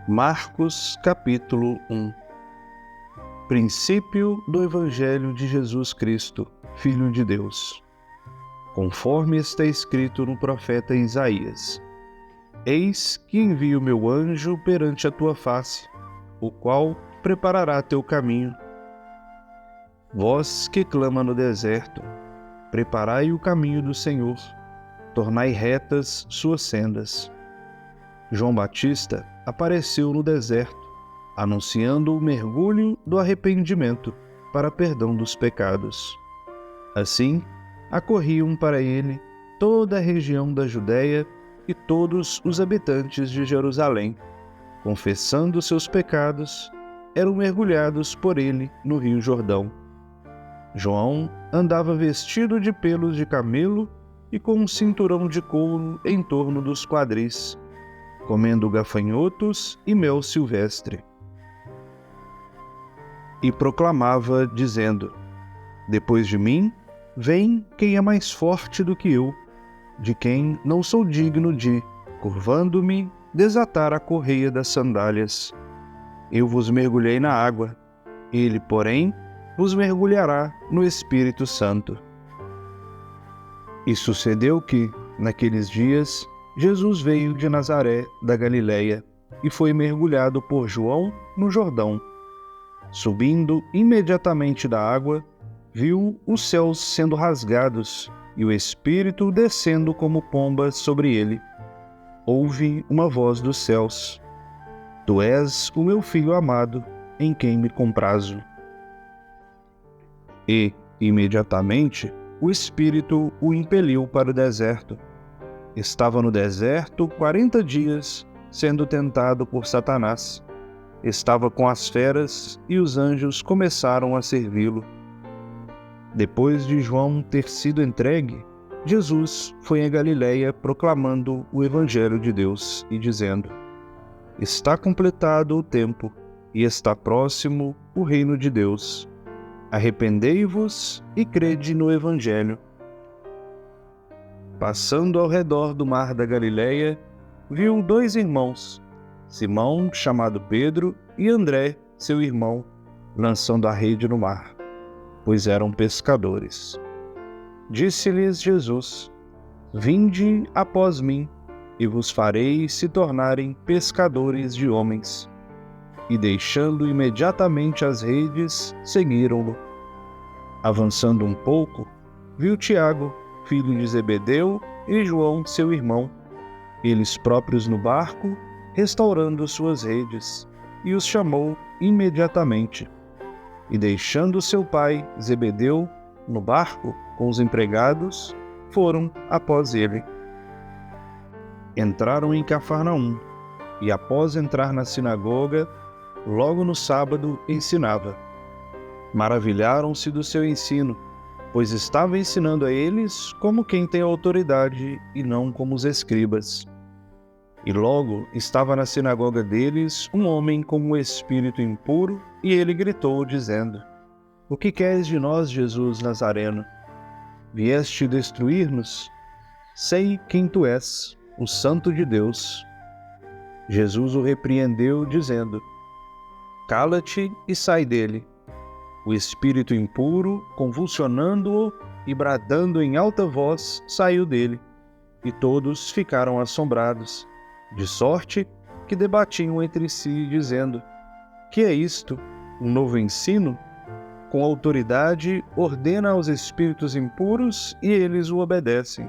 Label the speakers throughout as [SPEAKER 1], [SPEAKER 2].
[SPEAKER 1] Marcos capítulo 1. Princípio do Evangelho de Jesus Cristo, Filho de Deus. Conforme está escrito no profeta Isaías: Eis que envio meu anjo perante a tua face, o qual preparará teu caminho. Vós que clama no deserto, preparai o caminho do Senhor, tornai retas suas sendas. João Batista apareceu no deserto, anunciando o mergulho do arrependimento para perdão dos pecados. Assim, acorriam para ele toda a região da Judéia e todos os habitantes de Jerusalém, confessando seus pecados, eram mergulhados por ele no Rio Jordão. João andava vestido de pelos de camelo e com um cinturão de couro em torno dos quadris, comendo gafanhotos e mel silvestre. E proclamava, dizendo: Depois de mim, vem quem é mais forte do que eu, de quem não sou digno de, curvando-me, desatar a correia das sandálias. Eu vos mergulhei na água, ele, porém, vos mergulhará no Espírito Santo. E sucedeu que, naqueles dias, Jesus veio de Nazaré, da Galileia, e foi mergulhado por João no Jordão. Subindo imediatamente da água, viu os céus sendo rasgados e o Espírito descendo como pomba sobre ele. Ouve uma voz dos céus: Tu és o meu Filho amado, em quem me comprazo. E, imediatamente, o Espírito o impeliu para o deserto. Estava no deserto 40 dias, sendo tentado por Satanás. Estava com as feras e os anjos começaram a servi-lo. Depois de João ter sido entregue, Jesus foi a Galileia proclamando o Evangelho de Deus e dizendo: Está completado o tempo e está próximo o reino de Deus. Arrependei-vos e crede no Evangelho. Passando ao redor do mar da Galileia, viu dois irmãos, Simão, chamado Pedro, e André, seu irmão, lançando a rede no mar, pois eram pescadores. Disse-lhes Jesus: Vinde após mim, e vos farei se tornarem pescadores de homens. E deixando imediatamente as redes, seguiram-no. Avançando um pouco, viu Tiago, filho de Zebedeu, e João, seu irmão, eles próprios no barco, restaurando suas redes, e os chamou imediatamente. E deixando seu pai, Zebedeu, no barco com os empregados, foram após ele. Entraram em Cafarnaum, e após entrar na sinagoga, logo no sábado ensinava. Maravilharam-se do seu ensino, pois estava ensinando a eles como quem tem autoridade e não como os escribas. E logo estava na sinagoga deles um homem com um espírito impuro, e ele gritou, dizendo: O que queres de nós, Jesus Nazareno? Vieste destruir-nos? Sei quem tu és, o Santo de Deus. Jesus o repreendeu, dizendo: Cala-te e sai dele. O espírito impuro, convulsionando-o e bradando em alta voz, saiu dele, e todos ficaram assombrados, de sorte que debatiam entre si, dizendo: Que é isto? Um novo ensino? Com autoridade ordena aos espíritos impuros e eles o obedecem.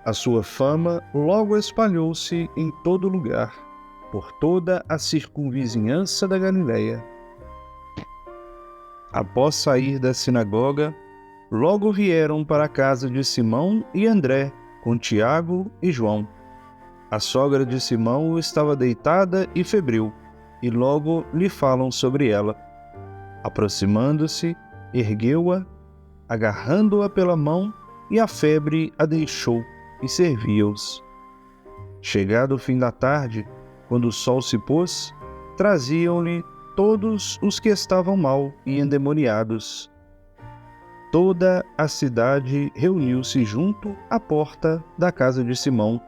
[SPEAKER 1] A sua fama logo espalhou-se em todo lugar, por toda a circunvizinhança da Galileia. Após sair da sinagoga, logo vieram para a casa de Simão e André, com Tiago e João. A sogra de Simão estava deitada e febril, e logo lhe falam sobre ela. Aproximando-se, ergueu-a, agarrando-a pela mão, e a febre a deixou, e servia-os. Chegado o fim da tarde, quando o sol se pôs, traziam-lhe todos os que estavam mal e endemoniados. Toda a cidade reuniu-se junto à porta da casa de Simão,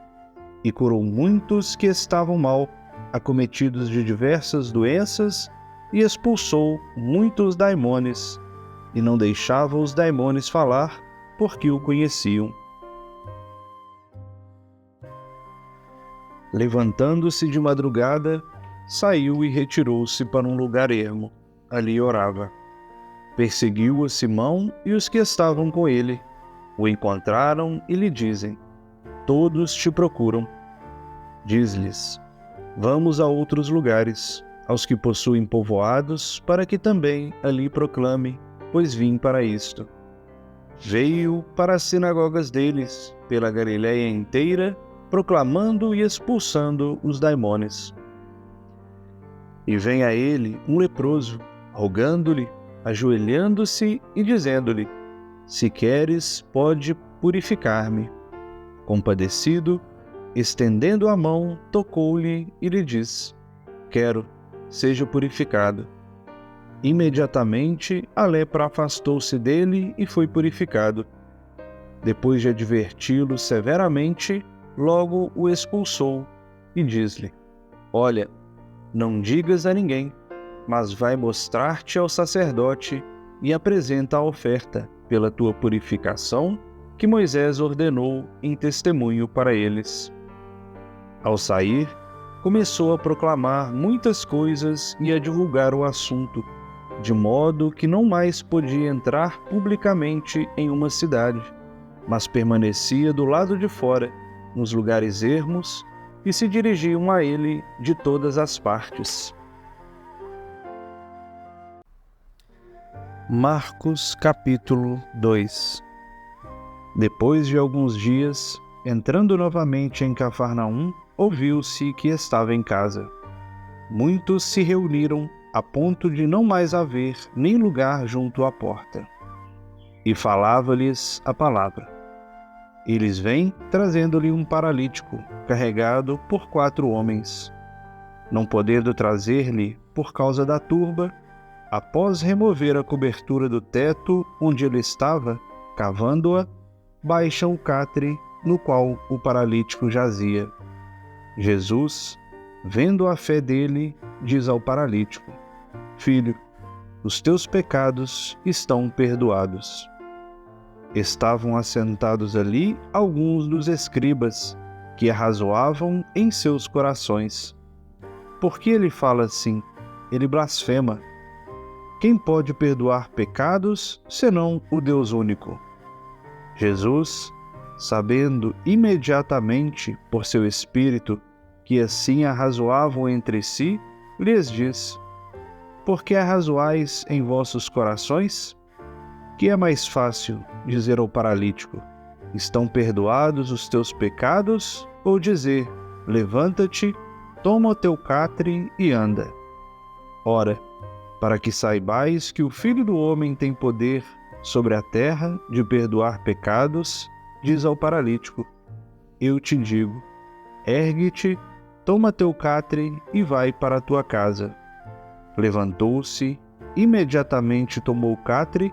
[SPEAKER 1] e curou muitos que estavam mal, acometidos de diversas doenças, e expulsou muitos daimones, e não deixava os daimones falar, porque o conheciam. Levantando-se de madrugada, saiu e retirou-se para um lugar ermo. Ali orava. Perseguiu a Simão e os que estavam com ele. O encontraram e lhe dizem: todos te procuram. Diz-lhes: vamos a outros lugares, aos que possuem povoados, para que também ali proclame, pois vim para isto. Veio para as sinagogas deles, pela Galiléia inteira, proclamando e expulsando os daimones. E vem a ele um leproso, rogando-lhe, ajoelhando-se e dizendo-lhe: se queres, pode purificar-me. Compadecido, estendendo a mão, tocou-lhe e lhe disse: quero, seja purificado. Imediatamente a lepra afastou-se dele e foi purificado. Depois de adverti-lo severamente, logo o expulsou e diz-lhe: olha, não digas a ninguém, mas vai mostrar-te ao sacerdote e apresenta a oferta pela tua purificação que Moisés ordenou em testemunho para eles. Ao sair, começou a proclamar muitas coisas e a divulgar o assunto, de modo que não mais podia entrar publicamente em uma cidade, mas permanecia do lado de fora, nos lugares ermos, e se dirigiam a ele de todas as partes. Marcos capítulo 2. Depois de alguns dias, entrando novamente em Cafarnaum, ouviu-se que estava em casa. Muitos se reuniram a ponto de não mais haver nem lugar junto à porta. E falava-lhes a palavra. Eles vêm trazendo-lhe um paralítico, carregado por 4 homens. Não podendo trazer-lhe por causa da turba, após remover a cobertura do teto onde ele estava, cavando-a, baixam o catre no qual o paralítico jazia. Jesus, vendo a fé dele, diz ao paralítico: filho, os teus pecados estão perdoados. Estavam assentados ali alguns dos escribas, que arrazoavam em seus corações: por que ele fala assim? Ele blasfema. Quem pode perdoar pecados, senão o Deus único? Jesus, sabendo imediatamente por seu espírito que assim arrazoavam entre si, lhes diz: por que arrazoais em vossos corações? Que é mais fácil dizer ao paralítico: estão perdoados os teus pecados, ou dizer: levanta-te, toma o teu catre e anda? Ora, para que saibais que o Filho do Homem tem poder sobre a terra de perdoar pecados, diz ao paralítico: eu te digo, ergue-te, toma teu catre e vai para a tua casa. Levantou-se, imediatamente tomou o catre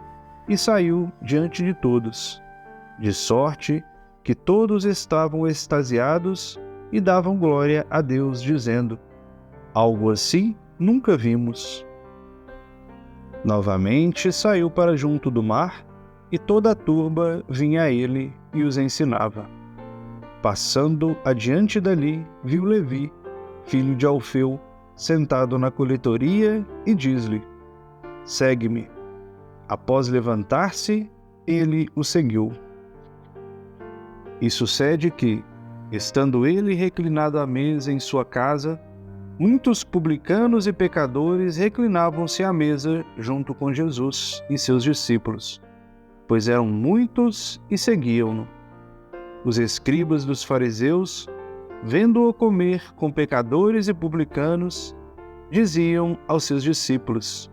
[SPEAKER 1] e saiu diante de todos, de sorte que todos estavam extasiados e davam glória a Deus, dizendo: algo assim nunca vimos. Novamente saiu para junto do mar, e toda a turba vinha a ele e os ensinava. Passando adiante dali, viu Levi, filho de Alfeu, sentado na coletoria, e diz-lhe: segue-me. Após levantar-se, ele o seguiu. E sucede que, estando ele reclinado à mesa em sua casa, muitos publicanos e pecadores reclinavam-se à mesa junto com Jesus e seus discípulos, pois eram muitos e seguiam-no. Os escribas dos fariseus, vendo-o comer com pecadores e publicanos, diziam aos seus discípulos: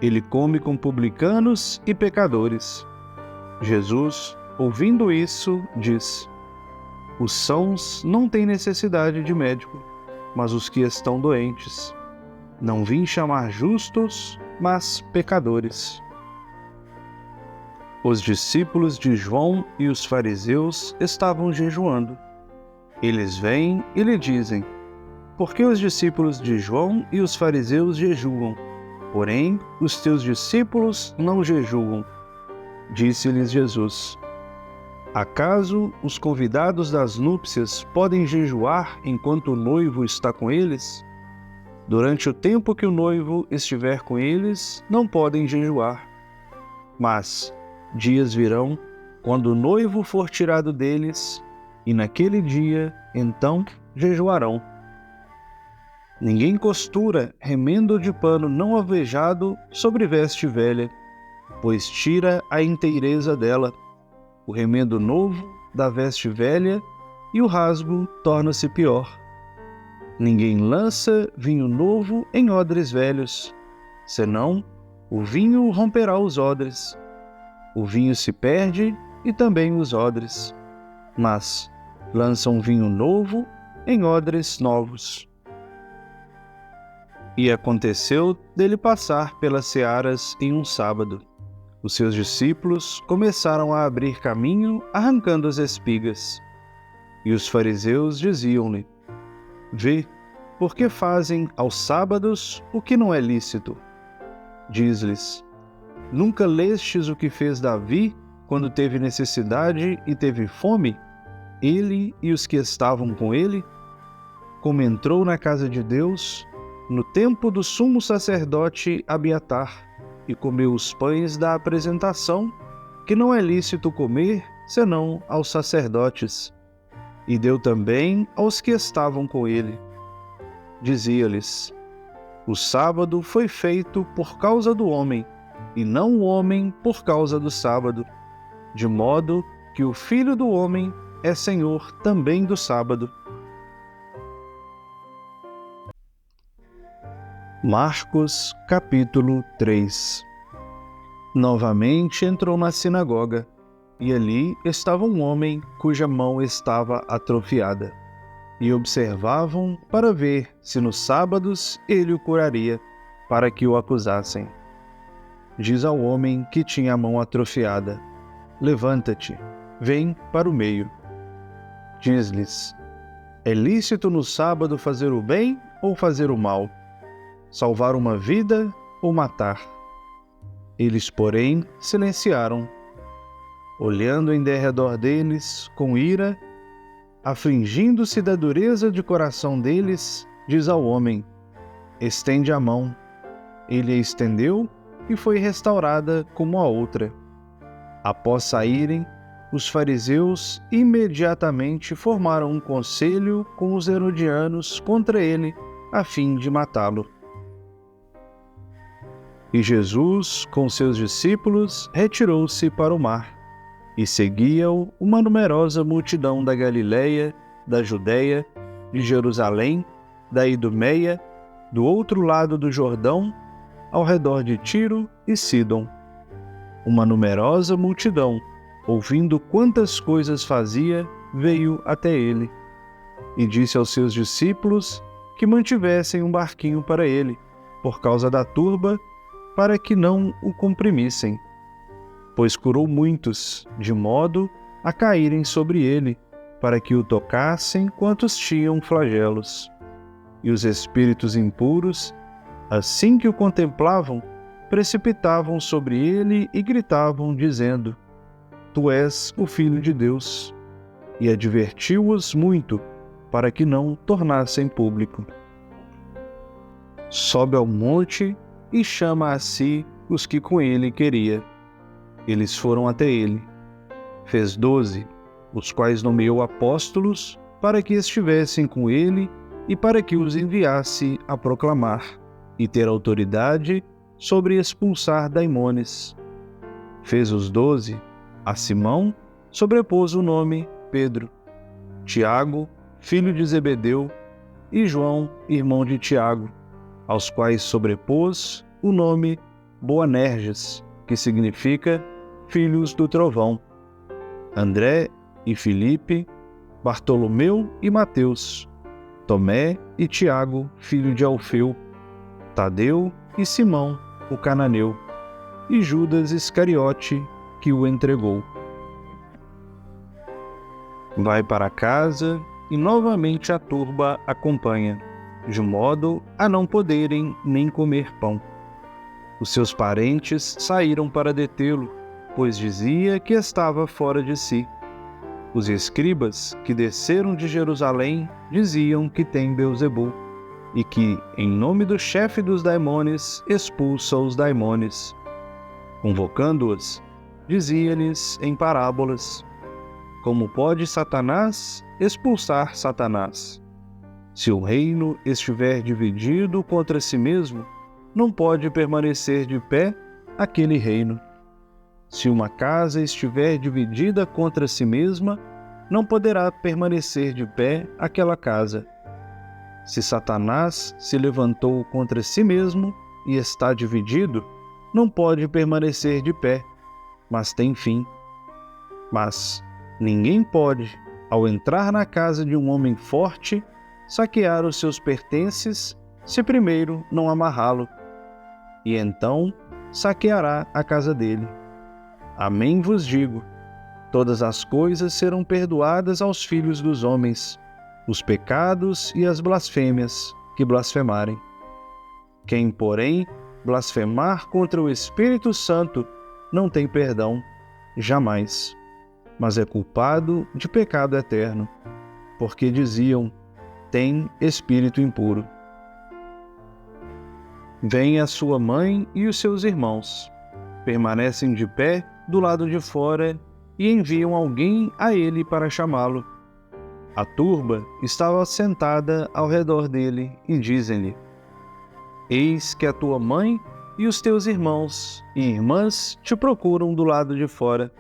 [SPEAKER 1] ele come com publicanos e pecadores. Jesus, ouvindo isso, diz: os sãos não têm necessidade de médico, mas os que estão doentes. Não vim chamar justos, mas pecadores. Os discípulos de João e os fariseus estavam jejuando. Eles vêm e lhe dizem: por que os discípulos de João e os fariseus jejuam, porém os teus discípulos não jejuam? Disse-lhes Jesus: acaso os convidados das núpcias podem jejuar enquanto o noivo está com eles? Durante o tempo que o noivo estiver com eles, não podem jejuar. Mas dias virão, quando o noivo for tirado deles, e naquele dia, então, jejuarão. Ninguém costura remendo de pano não alvejado sobre veste velha, pois tira a inteireza dela. O remendo novo da veste velha, e o rasgo torna-se pior. Ninguém lança vinho novo em odres velhos, senão o vinho romperá os odres. O vinho se perde e também os odres, mas lançam vinho novo em odres novos. E aconteceu dele passar pelas searas em um sábado. Os seus discípulos começaram a abrir caminho, arrancando as espigas. E os fariseus diziam-lhe: vê, por que fazem aos sábados o que não é lícito? Diz-lhes: nunca lestes o que fez Davi quando teve necessidade e teve fome, ele e os que estavam com ele? Como entrou na casa de Deus no tempo do sumo sacerdote Abiatar, e comeu os pães da apresentação, que não é lícito comer, senão aos sacerdotes, e deu também aos que estavam com ele. Dizia-lhes: o sábado foi feito por causa do homem, e não o homem por causa do sábado, de modo que o Filho do Homem é Senhor também do sábado. Marcos, capítulo 3. Novamente entrou na sinagoga, e ali estava um homem cuja mão estava atrofiada, e observavam para ver se nos sábados ele o curaria, para que o acusassem. Diz ao homem que tinha a mão atrofiada: levanta-te, vem para o meio. Diz-lhes: é lícito no sábado fazer o bem ou fazer o mal? Salvar uma vida ou matar? Eles, porém, silenciaram. Olhando em derredor deles, com ira, afligindo-se da dureza de coração deles, diz ao homem: estende a mão. Ele a estendeu e foi restaurada como a outra. Após saírem, os fariseus imediatamente formaram um conselho com os herodianos contra ele, a fim de matá-lo. E Jesus, com seus discípulos, retirou-se para o mar, e seguia-o uma numerosa multidão da Galiléia, da Judéia, de Jerusalém, da Idumeia, do outro lado do Jordão, ao redor de Tiro e Sidom. Uma numerosa multidão, ouvindo quantas coisas fazia, veio até ele, e disse aos seus discípulos que mantivessem um barquinho para ele, por causa da turba, para que não o comprimissem, pois curou muitos, de modo a caírem sobre ele, para que o tocassem quantos tinham flagelos. E os espíritos impuros, assim que o contemplavam, precipitavam sobre ele e gritavam, dizendo: tu és o Filho de Deus. E advertiu-os muito, para que não tornassem público. Sobe ao monte e chama a si os que com ele queria. Eles foram até ele. Fez 12, os quais nomeou apóstolos, para que estivessem com ele e para que os enviasse a proclamar e ter autoridade sobre expulsar daimones. Fez os 12, a Simão sobrepôs o nome Pedro, Tiago, filho de Zebedeu, e João, irmão de Tiago, aos quais sobrepôs o nome Boanerges, que significa filhos do trovão, André e Filipe, Bartolomeu e Mateus, Tomé e Tiago, filho de Alfeu, Tadeu e Simão, o cananeu, e Judas Iscariote, que o entregou. Vai para casa e novamente a turba acompanha. de modo a não poderem nem comer pão. Os seus parentes saíram para detê-lo, pois dizia que estava fora de si. Os escribas que desceram de Jerusalém diziam que tem Beelzebul, e que, em nome do chefe dos daimones, expulsa os daimones. Convocando-os, dizia-lhes em parábolas: como pode Satanás expulsar Satanás? Se o reino estiver dividido contra si mesmo, não pode permanecer de pé aquele reino. Se uma casa estiver dividida contra si mesma, não poderá permanecer de pé aquela casa. Se Satanás se levantou contra si mesmo e está dividido, não pode permanecer de pé, mas tem fim. Mas ninguém pode, ao entrar na casa de um homem forte, saquear os seus pertences, se primeiro não amarrá-lo, e então saqueará a casa dele. Amém vos digo, todas as coisas serão perdoadas aos filhos dos homens, os pecados e as blasfêmias que blasfemarem. Quem, porém, blasfemar contra o Espírito Santo não tem perdão, jamais, mas é culpado de pecado eterno, porque diziam: tem espírito impuro. Vem a sua mãe e os seus irmãos, permanecem de pé do lado de fora e enviam alguém a ele para chamá-lo. A turba estava sentada ao redor dele e dizem-lhe: eis que a tua mãe e os teus irmãos e irmãs te procuram do lado de fora.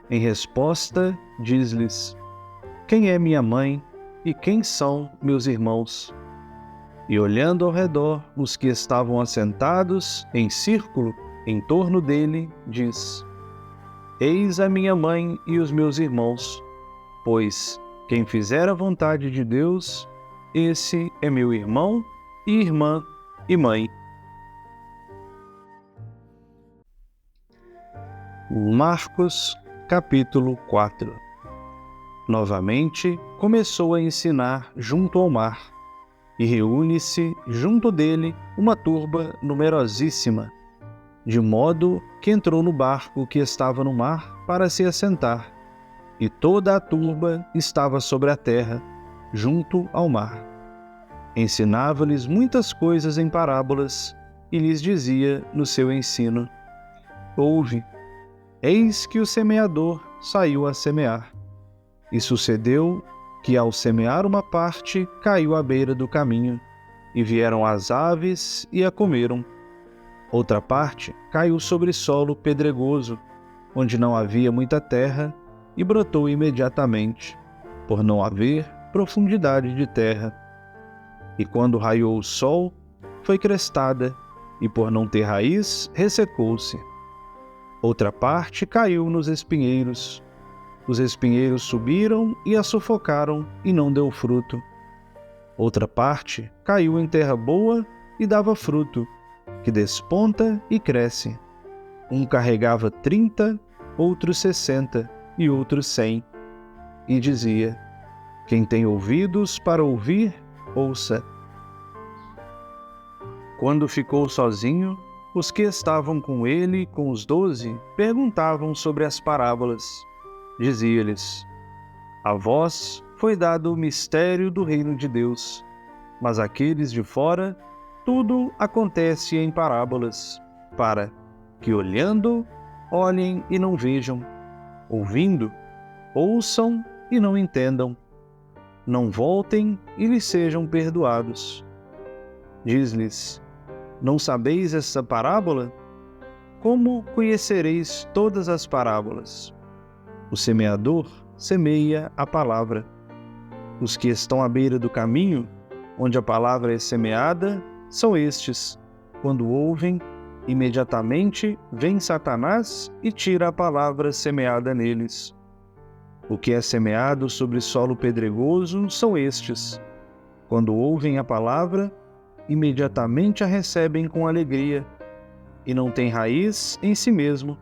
[SPEAKER 1] Em resposta, diz-lhes: quem é minha mãe e quem são meus irmãos? E olhando ao redor os que estavam assentados em círculo em torno dele, diz: eis a minha mãe e os meus irmãos, pois quem fizer a vontade de Deus, esse é meu irmão e irmã e mãe. Marcos, capítulo 4. Novamente começou a ensinar junto ao mar, e reúne-se junto dele uma turba numerosíssima, de modo que entrou no barco que estava no mar para se assentar, e toda a turba estava sobre a terra, junto ao mar. Ensinava-lhes muitas coisas em parábolas, e lhes dizia no seu ensino: ouve, eis que o semeador saiu a semear. E sucedeu que, ao semear uma parte, caiu à beira do caminho, e vieram as aves e a comeram. Outra parte caiu sobre solo pedregoso, onde não havia muita terra, e brotou imediatamente, por não haver profundidade de terra. E quando raiou o sol, foi crestada, e por não ter raiz, ressecou-se. Outra parte caiu nos espinheiros. Os espinheiros subiram e a sufocaram, e não deu fruto. Outra parte caiu em terra boa e dava fruto, que desponta e cresce. Um carregava 30, outros 60 e outros 100. E dizia: quem tem ouvidos para ouvir, ouça. Quando ficou sozinho, os que estavam com ele, com os 12, perguntavam sobre as parábolas. Dizia-lhes: a vós foi dado o mistério do reino de Deus, mas àqueles de fora tudo acontece em parábolas, para que, olhando, olhem e não vejam, ouvindo, ouçam e não entendam, não voltem e lhes sejam perdoados. Diz-lhes: não sabeis essa parábola? Como conhecereis todas as parábolas? O semeador semeia a palavra. Os que estão à beira do caminho, onde a palavra é semeada, são estes. Quando ouvem, imediatamente vem Satanás e tira a palavra semeada neles. O que é semeado sobre solo pedregoso são estes. Quando ouvem a palavra, imediatamente a recebem com alegria, e não têm raiz em si mesmo,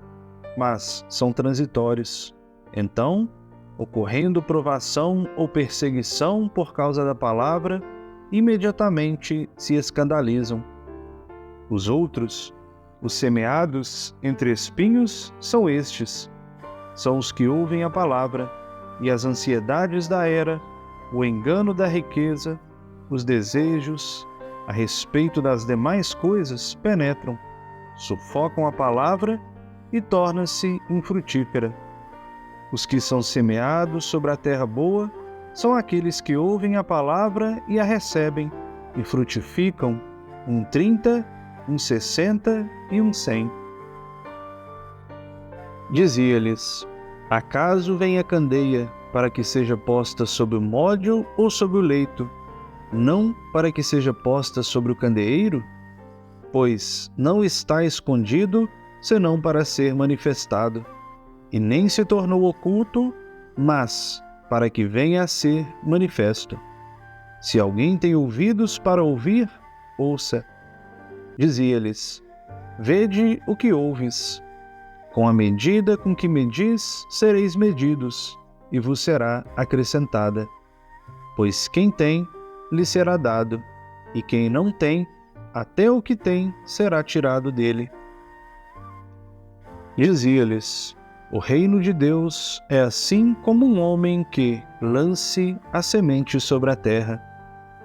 [SPEAKER 1] mas são transitórios. Então, ocorrendo provação ou perseguição por causa da palavra, imediatamente se escandalizam. Os outros, os semeados entre espinhos, são estes. São os que ouvem a palavra, e as ansiedades da era, o engano da riqueza, os desejos a respeito das demais coisas penetram, sufocam a palavra e torna-se infrutífera. Os que são semeados sobre a terra boa são aqueles que ouvem a palavra e a recebem, e frutificam 30, 60 e 100. Dizia-lhes: acaso vem a candeia para que seja posta sobre o módel ou sobre o leito, não para que seja posta sobre o candeeiro? Pois não está escondido, senão para ser manifestado, e nem se tornou oculto, mas para que venha a ser manifesto. Se alguém tem ouvidos para ouvir, ouça. Dizia-lhes: vede o que ouves. Com a medida com que medis, sereis medidos, e vos será acrescentada. Pois quem tem, lhe será dado, e quem não tem, até o que tem será tirado dele. Dizia-lhes: o reino de Deus é assim como um homem que lance a semente sobre a terra,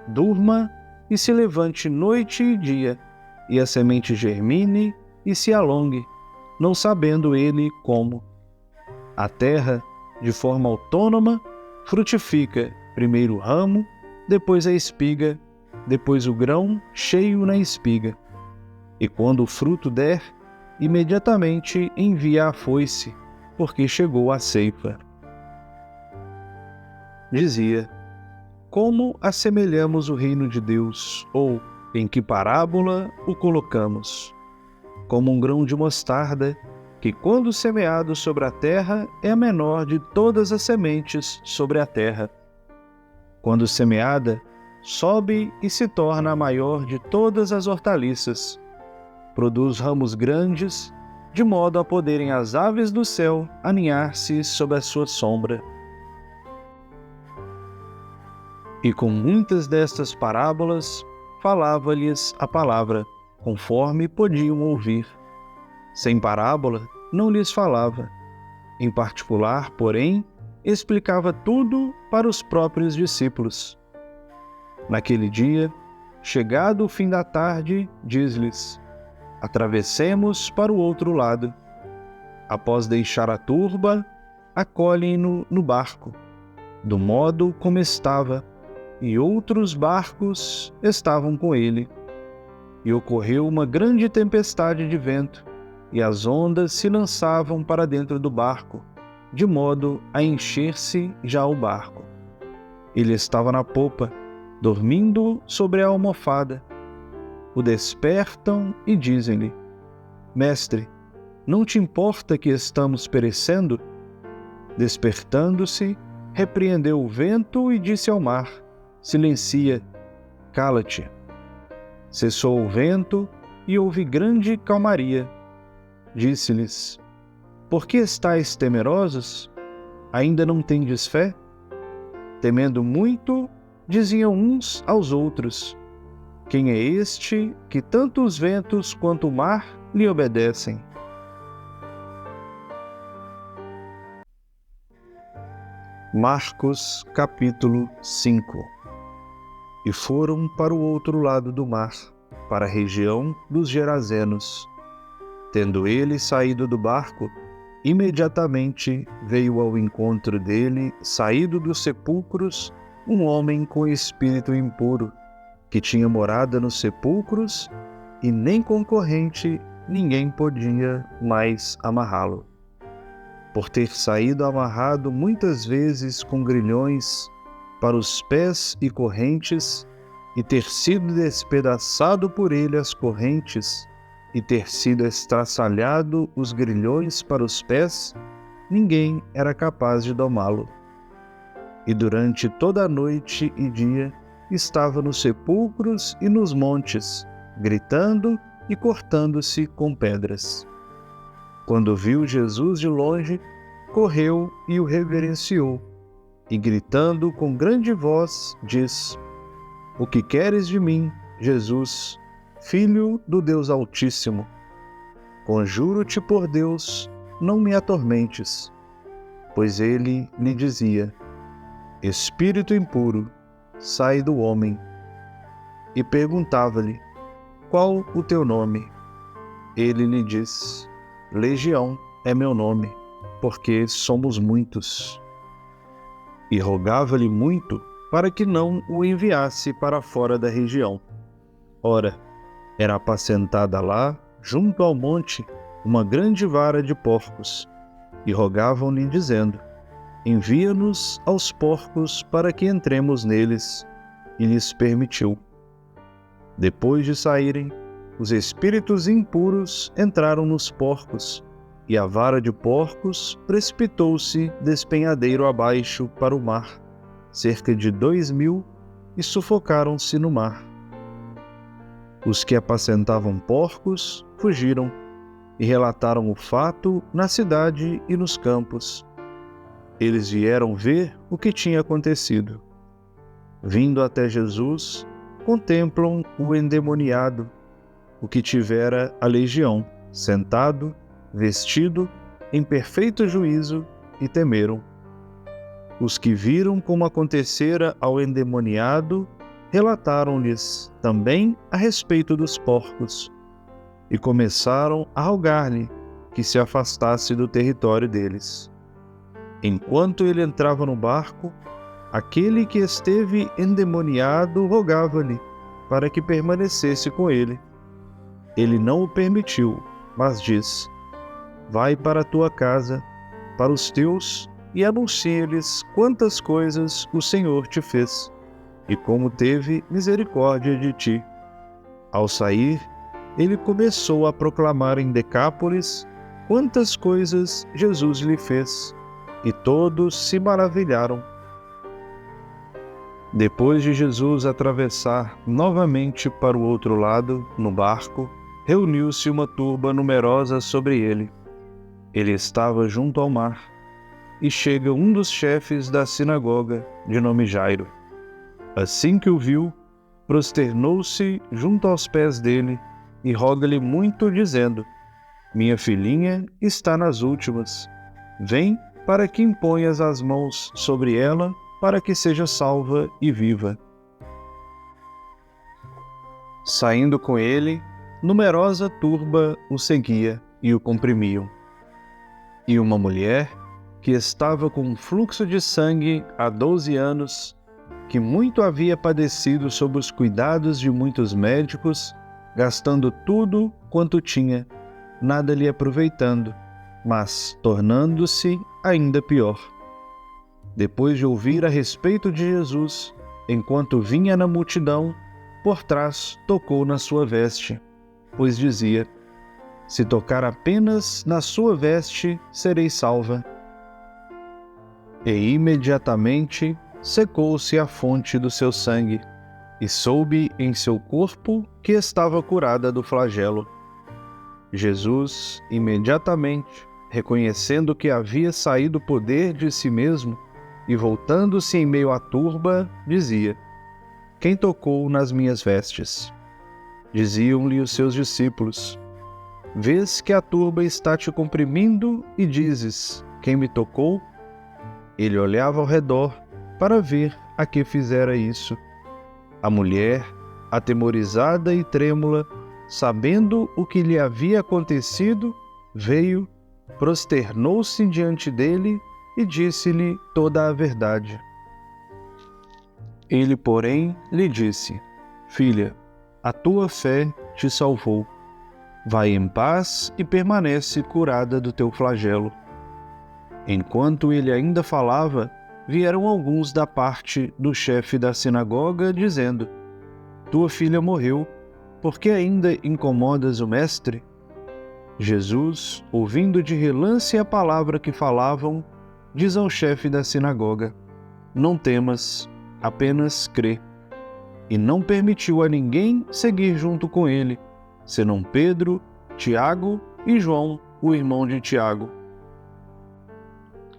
[SPEAKER 1] durma e se levante noite e dia, e a semente germine e se alongue, não sabendo ele como. A terra, de forma autônoma, frutifica primeiro o ramo, depois a espiga, depois o grão cheio na espiga. E quando o fruto der, imediatamente envia a foice, porque chegou a ceifa. Dizia: como assemelhamos o reino de Deus, ou em que parábola o colocamos? Como um grão de mostarda, que quando semeado sobre a terra é a menor de todas as sementes sobre a terra. Quando semeada, sobe e se torna a maior de todas as hortaliças. Produz ramos grandes, de modo a poderem as aves do céu aninhar-se sob a sua sombra. E com muitas destas parábolas, falava-lhes a palavra, conforme podiam ouvir. Sem parábola, não lhes falava. Em particular, porém, explicava tudo para os próprios discípulos. Naquele dia, chegado o fim da tarde, diz-lhes: atravessemos para o outro lado. Após deixar a turba, acolhem-no no barco, do modo como estava, e outros barcos estavam com ele. E ocorreu uma grande tempestade de vento, e as ondas se lançavam para dentro do barco, de modo a encher-se já o barco. Ele estava na popa, dormindo sobre a almofada. O despertam e dizem-lhe: mestre, não te importa que estamos perecendo? Despertando-se, repreendeu o vento e disse ao mar: silencia, cala-te. Cessou o vento e houve grande calmaria. Disse-lhes: por que estáis temerosos? Ainda não tendes fé? Temendo muito, diziam uns aos outros: quem é este que tanto os ventos quanto o mar lhe obedecem? Marcos capítulo 5. E foram para o outro lado do mar, para a região dos Gerazenos. Tendo ele saído do barco, imediatamente veio ao encontro dele, saído dos sepulcros, um homem com espírito impuro, que tinha morada nos sepulcros, e nem com corrente ninguém podia mais amarrá-lo. Por ter saído amarrado muitas vezes com grilhões para os pés e correntes, e ter sido despedaçado por ele as correntes, e ter sido estraçalhado os grilhões para os pés, ninguém era capaz de domá-lo. E durante toda a noite e dia estava nos sepulcros e nos montes, gritando e cortando-se com pedras. Quando viu Jesus de longe, correu e o reverenciou, e gritando com grande voz, diz: O que queres de mim, Jesus, Filho do Deus Altíssimo? Conjuro-te por Deus, não me atormentes. Pois ele lhe dizia: Espírito impuro, sai do homem. E perguntava-lhe: Qual o teu nome? Ele lhe disse: Legião é meu nome, porque somos muitos. E rogava-lhe muito para que não o enviasse para fora da região. Ora, era apacentada lá, junto ao monte, uma grande vara de porcos, e rogavam-lhe, dizendo: Envia-nos aos porcos para que entremos neles. E lhes permitiu. Depois de saírem, os espíritos impuros entraram nos porcos, e a vara de porcos precipitou-se despenhadeiro abaixo para o mar, cerca de 2.000, e sufocaram-se no mar. Os que apacentavam porcos fugiram e relataram o fato na cidade e nos campos. Eles vieram ver o que tinha acontecido. Vindo até Jesus, contemplam o endemoniado, o que tivera a legião, sentado, vestido, em perfeito juízo, e temeram. Os que viram como acontecera ao endemoniado relataram-lhes também a respeito dos porcos, e começaram a rogar-lhe que se afastasse do território deles. Enquanto ele entrava no barco, aquele que esteve endemoniado rogava-lhe para que permanecesse com ele. Ele não o permitiu, mas disse: Vai para a tua casa, para os teus, e anuncia-lhes quantas coisas o Senhor te fez, e como teve misericórdia de ti. Ao sair, ele começou a proclamar em Decápolis quantas coisas Jesus lhe fez, e todos se maravilharam. Depois de Jesus atravessar novamente para o outro lado, no barco, reuniu-se uma turba numerosa sobre ele. Ele estava junto ao mar, e chega um dos chefes da sinagoga, de nome Jairo. Assim que o viu, prosternou-se junto aos pés dele e roga-lhe muito, dizendo: Minha filhinha está nas últimas. Vem para que imponhas as mãos sobre ela, para que seja salva e viva. Saindo com ele, numerosa turba o seguia e o comprimiam. E uma mulher, que estava com um fluxo de sangue há 12 anos, que muito havia padecido sob os cuidados de muitos médicos, gastando tudo quanto tinha, nada lhe aproveitando, mas tornando-se ainda pior. Depois de ouvir a respeito de Jesus, enquanto vinha na multidão, por trás tocou na sua veste, pois dizia: Se tocar apenas na sua veste, serei salva. E imediatamente secou-se a fonte do seu sangue, e soube em seu corpo que estava curada do flagelo. Jesus, imediatamente, reconhecendo que havia saído o poder de si mesmo, e voltando-se em meio à turba, dizia: Quem tocou nas minhas vestes? Diziam-lhe os seus discípulos: Vês que a turba está te comprimindo e dizes: Quem me tocou? Ele olhava ao redor para ver a que fizera isso. A mulher, atemorizada e trêmula, sabendo o que lhe havia acontecido, veio, prosternou-se diante dele e disse-lhe toda a verdade. Ele, porém, lhe disse: Filha, a tua fé te salvou. Vai em paz e permanece curada do teu flagelo. Enquanto ele ainda falava, vieram alguns da parte do chefe da sinagoga, dizendo: Tua filha morreu, por que ainda incomodas o mestre? Jesus, ouvindo de relance a palavra que falavam, diz ao chefe da sinagoga: Não temas, apenas crê. E não permitiu a ninguém seguir junto com ele, senão Pedro, Tiago e João, o irmão de Tiago.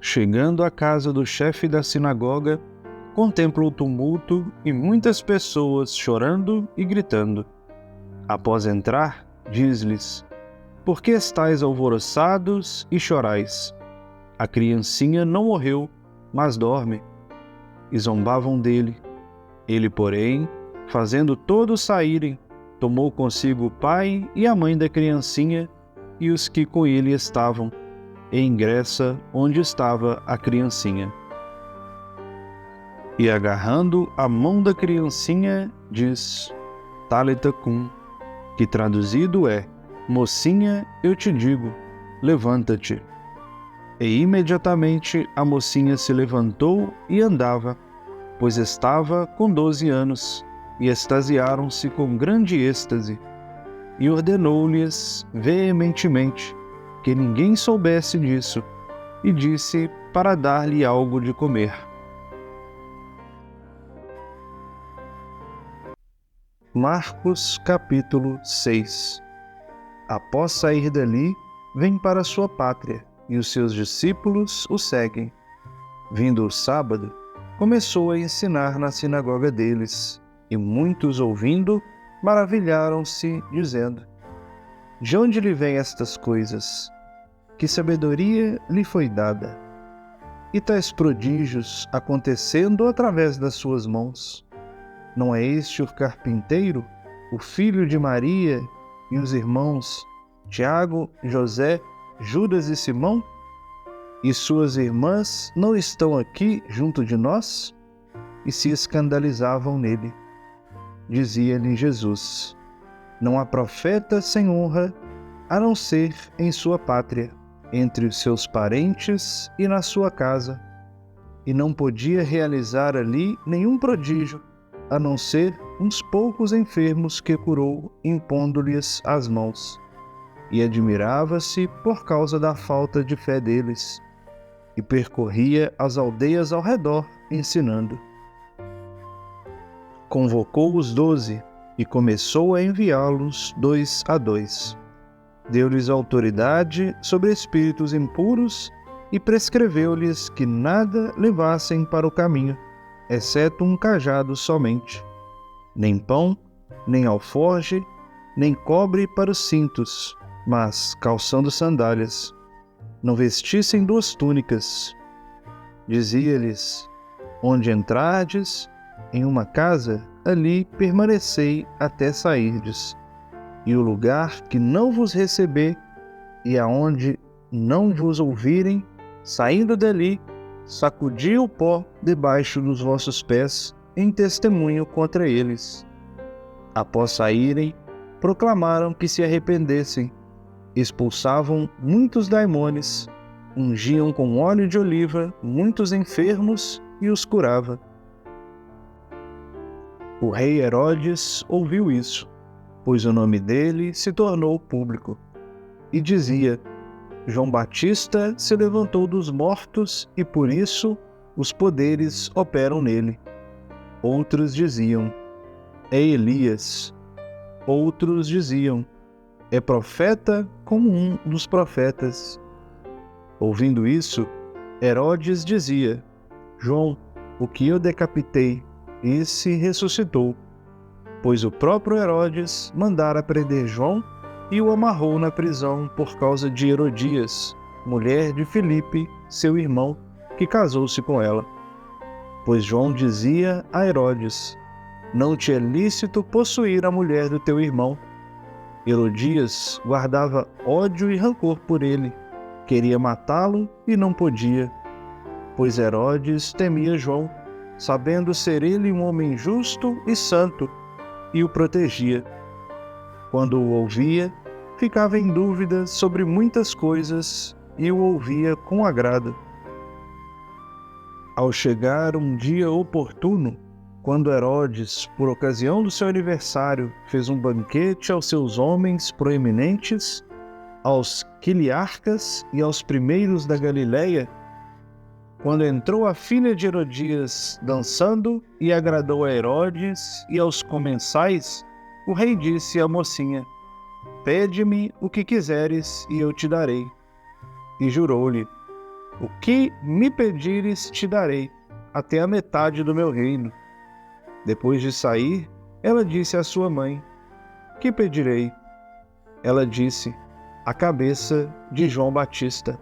[SPEAKER 1] Chegando à casa do chefe da sinagoga, contempla o tumulto e muitas pessoas chorando e gritando. Após entrar, diz-lhes: Por que estáis alvoroçados e chorais? A criancinha não morreu, mas dorme. E zombavam dele. Ele, porém, fazendo todos saírem, tomou consigo o pai e a mãe da criancinha e os que com ele estavam, e ingressa onde estava a criancinha. E agarrando a mão da criancinha, diz: Talitha cum, que traduzido é: Mocinha, eu te digo, levanta-te. E imediatamente a mocinha se levantou e andava, pois estava com 12 anos, e extasiaram-se com grande êxtase. E ordenou-lhes veementemente que ninguém soubesse disso, e disse para dar-lhe algo de comer. Marcos capítulo 6. Após sair dali, vem para sua pátria, e os seus discípulos o seguem. Vindo o sábado, começou a ensinar na sinagoga deles, e muitos ouvindo, maravilharam-se, dizendo: De onde lhe vêm estas coisas? Que sabedoria lhe foi dada? E tais prodígios acontecendo através das suas mãos? Não é este o carpinteiro, o filho de Maria, e os irmãos Tiago, José, Judas e Simão? E suas irmãs não estão aqui junto de nós? E se escandalizavam nele. Dizia-lhe Jesus: Não há profeta sem honra, a não ser em sua pátria, entre os seus parentes e na sua casa. E não podia realizar ali nenhum prodígio, a não ser uns poucos enfermos que curou, impondo-lhes as mãos. E admirava-se por causa da falta de fé deles, e percorria as aldeias ao redor, ensinando. Convocou os 12, e começou a enviá-los 2 a 2. Deu-lhes autoridade sobre espíritos impuros, e prescreveu-lhes que nada levassem para o caminho, exceto um cajado somente. Nem pão, nem alforge, nem cobre para os cintos, mas, calçando sandálias, não vestissem 2 túnicas. Dizia-lhes: Onde entrardes, em uma casa, ali permanecei até sairdes. E o lugar que não vos receber, e aonde não vos ouvirem, saindo dali, sacudi o pó debaixo dos vossos pés, em testemunho contra eles. Após saírem, proclamaram que se arrependessem, expulsavam muitos daimones, ungiam com óleo de oliva muitos enfermos e os curava. O rei Herodes ouviu isso, pois o nome dele se tornou público, e dizia: João Batista se levantou dos mortos e por isso os poderes operam nele. Outros diziam: É Elias. Outros diziam: É profeta como um dos profetas. Ouvindo isso, Herodes dizia: João, o que eu decapitei, esse ressuscitou. Pois o próprio Herodes mandara prender João e o amarrou na prisão por causa de Herodias, mulher de Filipe, seu irmão, que casou-se com ela. Pois João dizia a Herodes: Não te é lícito possuir a mulher do teu irmão. Herodias guardava ódio e rancor por ele, queria matá-lo e não podia, pois Herodes temia João, sabendo ser ele um homem justo e santo, e o protegia. Quando o ouvia, ficava em dúvida sobre muitas coisas e o ouvia com agrado. Ao chegar um dia oportuno, quando Herodes, por ocasião do seu aniversário, fez um banquete aos seus homens proeminentes, aos quiliarcas e aos primeiros da Galileia, quando entrou a filha de Herodias dançando e agradou a Herodes e aos comensais, o rei disse à mocinha: Pede-me o que quiseres e eu te darei. E jurou-lhe: O que me pedires te darei, até a metade do meu reino. Depois de sair, ela disse à sua mãe: Que pedirei? Ela disse: A cabeça de João Batista.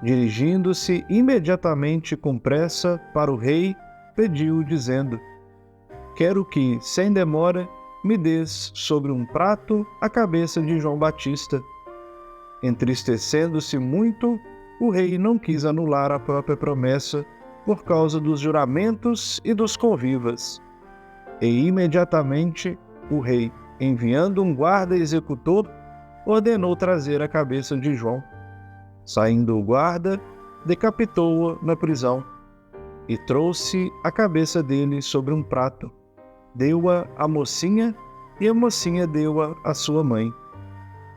[SPEAKER 1] Dirigindo-se imediatamente com pressa para o rei, pediu, dizendo: Quero que, sem demora, me des sobre um prato a cabeça de João Batista. Entristecendo-se muito, o rei não quis anular a própria promessa por causa dos juramentos e dos convivas. E imediatamente o rei, enviando um guarda executor, ordenou trazer a cabeça de João. Saindo o guarda, decapitou-o na prisão e trouxe a cabeça dele sobre um prato. Deu-a à mocinha e a mocinha deu-a à sua mãe.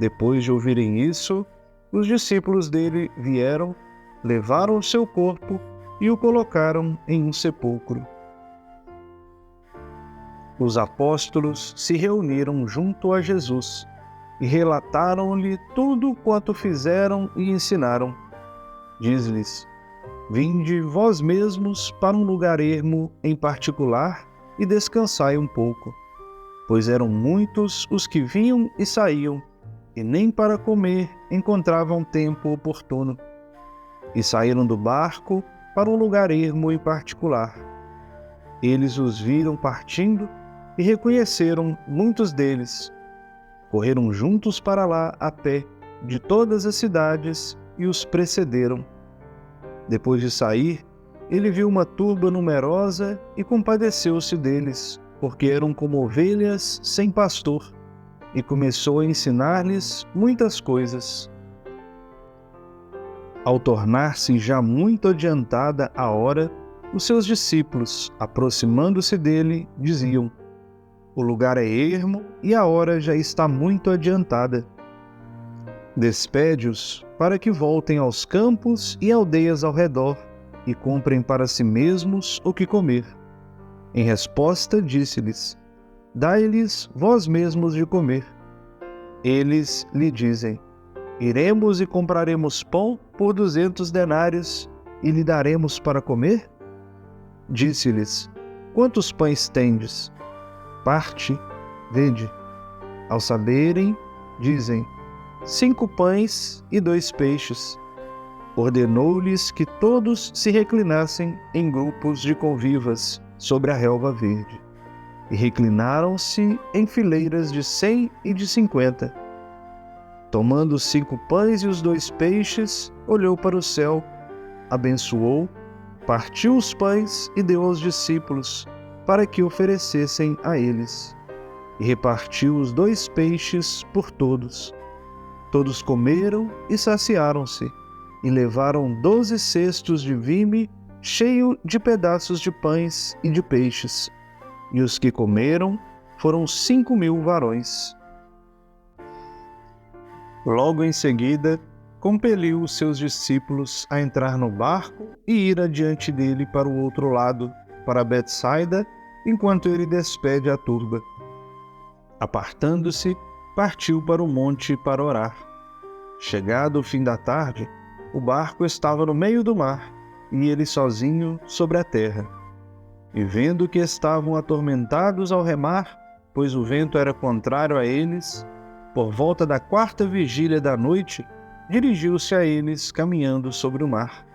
[SPEAKER 1] Depois de ouvirem isso, os discípulos dele vieram, levaram o seu corpo e o colocaram em um sepulcro. Os apóstolos se reuniram junto a Jesus e relataram-lhe tudo quanto fizeram e ensinaram. Diz-lhes: Vinde vós mesmos para um lugar ermo em particular e descansai um pouco, pois eram muitos os que vinham e saíam, e nem para comer encontravam tempo oportuno. E saíram do barco para um lugar ermo em particular. Eles os viram partindo e reconheceram muitos deles. Correram juntos para lá a pé, de todas as cidades, e os precederam. Depois de sair, ele viu uma turba numerosa e compadeceu-se deles, porque eram como ovelhas sem pastor, e começou a ensinar-lhes muitas coisas. Ao tornar-se já muito adiantada a hora, os seus discípulos, aproximando-se dele, diziam: O lugar é ermo e a hora já está muito adiantada. Despede-os para que voltem aos campos e aldeias ao redor e comprem para si mesmos o que comer. Em resposta, disse-lhes: Dai-lhes vós mesmos de comer. Eles lhe dizem: Iremos e compraremos pão por 200 denários e lhe daremos para comer? Disse-lhes: Quantos pães tendes? Parte, vede. Ao saberem, dizem: 5 pães e 2 peixes. Ordenou-lhes que todos se reclinassem em grupos de convivas sobre a relva verde. E reclinaram-se em fileiras de 100 e de 50. Tomando os 5 pães e os 2 peixes, olhou para o céu, abençoou, partiu os pães e deu aos discípulos, para que oferecessem a eles. E repartiu os 2 peixes por todos. Todos comeram e saciaram-se, e levaram 12 cestos de vime cheio de pedaços de pães e de peixes. E os que comeram foram 5.000 varões. Logo em seguida, compeliu os seus discípulos a entrar no barco e ir adiante dele para o outro lado, para Betsaida, enquanto ele despede a turba. Apartando-se, partiu para o monte para orar. Chegado o fim da tarde, o barco estava no meio do mar, e ele sozinho sobre a terra. E vendo que estavam atormentados ao remar, pois o vento era contrário a eles, por volta da 4ª vigília da noite, dirigiu-se a eles caminhando sobre o mar,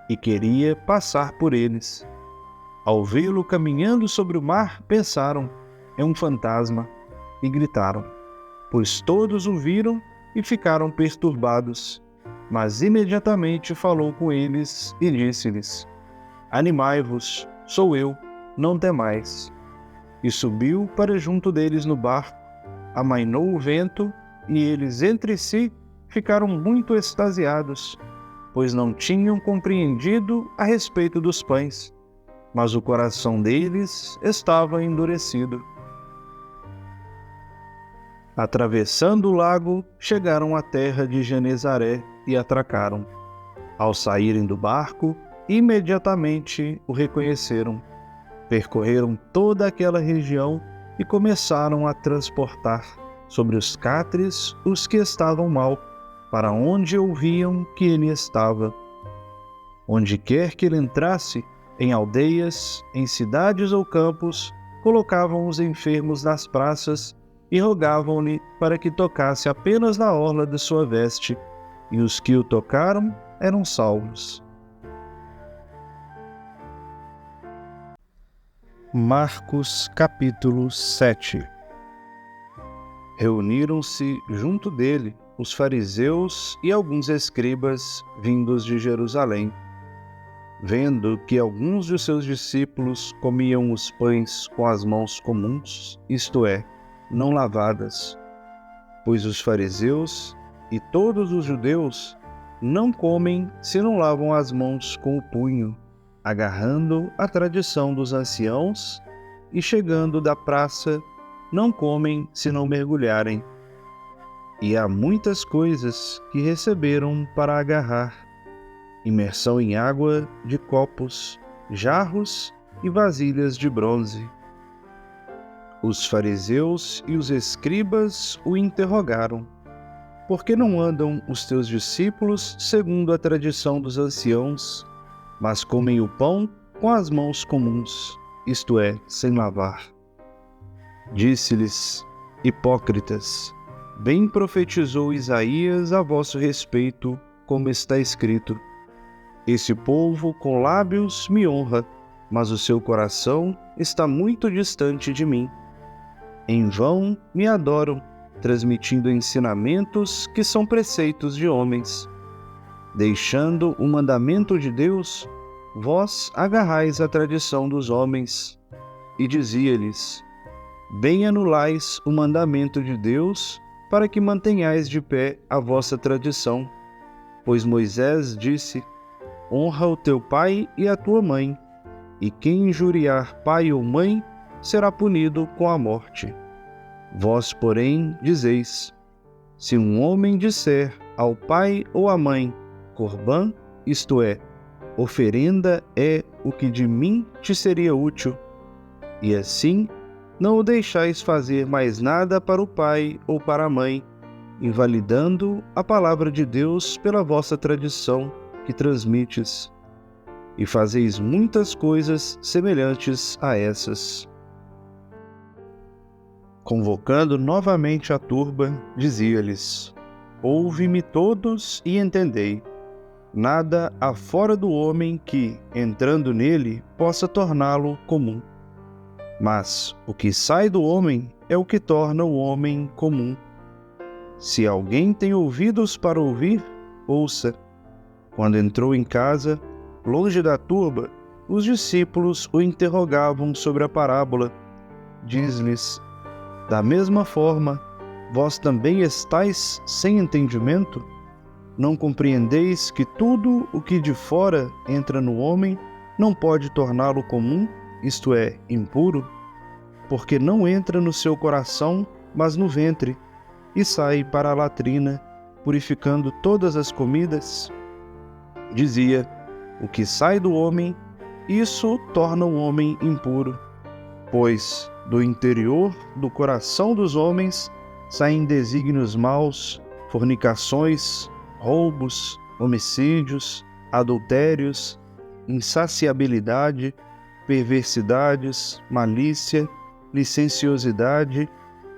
[SPEAKER 1] e queria passar por eles. Ao vê-lo caminhando sobre o mar, pensaram: é um fantasma, e gritaram, pois todos o viram e ficaram perturbados. Mas imediatamente falou com eles e disse-lhes: Animai-vos, sou eu, não temais. E subiu para junto deles no barco, amainou o vento, e eles entre si ficaram muito extasiados, pois não tinham compreendido a respeito dos pães, mas o coração deles estava endurecido. Atravessando o lago, chegaram à terra de Genezaré e atracaram. Ao saírem do barco, imediatamente o reconheceram. Percorreram toda aquela região e começaram a transportar sobre os catres os que estavam mal, para onde ouviam que ele estava. Onde quer que ele entrasse, Em aldeias, em cidades ou campos, colocavam os enfermos nas praças e rogavam-lhe para que tocasse apenas na orla de sua veste, e os que o tocaram eram salvos. Marcos capítulo 7. Reuniram-se junto dele os fariseus e alguns escribas vindos de Jerusalém. Vendo que alguns de seus discípulos comiam os pães com as mãos comuns, isto é, não lavadas, pois os fariseus e todos os judeus não comem se não lavam as mãos com o punho, agarrando a tradição dos anciãos, e chegando da praça, não comem se não mergulharem. E há muitas coisas que receberam para agarrar: imersão em água de copos, jarros e vasilhas de bronze. Os fariseus e os escribas o interrogaram: por que não andam os teus discípulos segundo a tradição dos anciãos, mas comem o pão com as mãos comuns, isto é, sem lavar? Disse-lhes: hipócritas, bem profetizou Isaías a vosso respeito, como está escrito: esse povo com lábios me honra, mas o seu coração está muito distante de mim. Em vão me adoram, transmitindo ensinamentos que são preceitos de homens. Deixando o mandamento de Deus, vós agarrais a tradição dos homens. E dizia-lhes: bem anulais o mandamento de Deus, para que mantenhais de pé a vossa tradição. Pois Moisés disse: honra o teu pai e a tua mãe, e quem injuriar pai ou mãe será punido com a morte. Vós, porém, dizeis: se um homem disser ao pai ou à mãe, corbã, isto é, oferenda é o que de mim te seria útil, e assim não o deixais fazer mais nada para o pai ou para a mãe, invalidando a palavra de Deus pela vossa tradição que transmites, e fazeis muitas coisas semelhantes a essas. Convocando novamente a turba, dizia-lhes: ouve-me todos e entendei. Nada há fora do homem que, entrando nele, possa torná-lo comum. Mas o que sai do homem é o que torna o homem comum. Se alguém tem ouvidos para ouvir, ouça. Quando entrou em casa, longe da turba, os discípulos o interrogavam sobre a parábola. Diz-lhes: da mesma forma, vós também estáis sem entendimento? Não compreendeis que tudo o que de fora entra no homem não pode torná-lo comum, isto é, impuro? Porque não entra no seu coração, mas no ventre, e sai para a latrina, purificando todas as comidas? Dizia: o que sai do homem, isso torna o homem impuro. Pois do interior do coração dos homens saem desígnios maus, fornicações, roubos, homicídios, adultérios, insaciabilidade, perversidades, malícia, licenciosidade,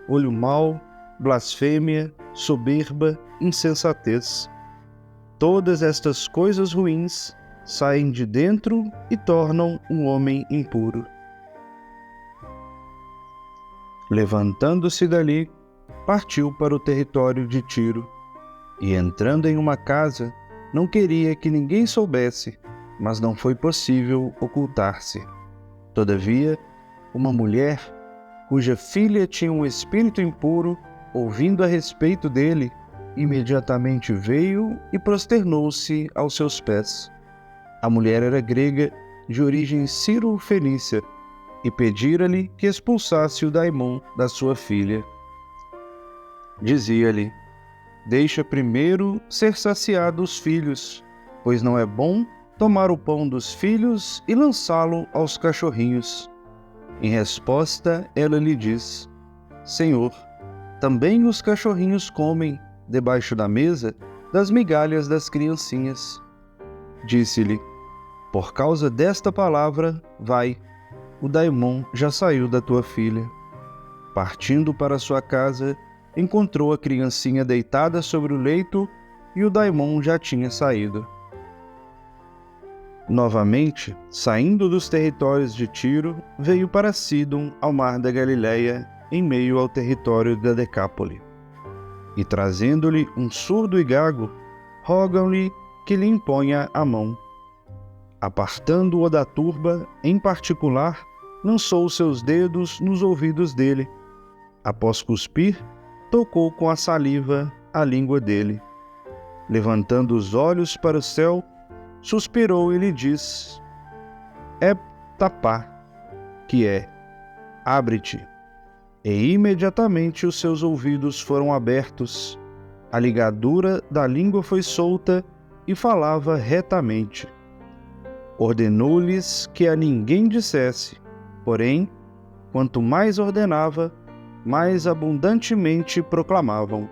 [SPEAKER 1] olho mau, blasfêmia, soberba, insensatez. Todas estas coisas ruins saem de dentro e tornam um homem impuro. Levantando-se dali, partiu para o território de Tiro, e entrando em uma casa, não queria que ninguém soubesse, mas não foi possível ocultar-se. Todavia, uma mulher, cuja filha tinha um espírito impuro, ouvindo a respeito dele, imediatamente veio e prosternou-se aos seus pés. A mulher era grega, de origem ciro-fenícia, e pedira-lhe que expulsasse o daimon da sua filha. Dizia-lhe: deixa primeiro ser saciado os filhos, pois não é bom tomar o pão dos filhos e lançá-lo aos cachorrinhos. Em resposta, ela lhe diz: Senhor, também os cachorrinhos comem, debaixo da mesa, das migalhas das criancinhas. Disse-lhe: Por causa desta palavra, vai, o daimon já saiu da tua filha. Partindo para sua casa, encontrou a criancinha deitada sobre o leito e o daimon já tinha saído. Novamente, saindo dos territórios de Tiro, veio para Sidom, ao mar da Galileia, em meio ao território da Decápole. E trazendo-lhe um surdo e gago, rogam-lhe que lhe imponha a mão. Apartando-o da turba, em particular, lançou os seus dedos nos ouvidos dele. Após cuspir, tocou com a saliva a língua dele. Levantando os olhos para o céu, suspirou e lhe diz: Eptapá, que é, abre-te. E imediatamente os seus ouvidos foram abertos, a ligadura da língua foi solta e falava retamente. Ordenou-lhes que a ninguém dissesse, porém, quanto mais ordenava, mais abundantemente proclamavam.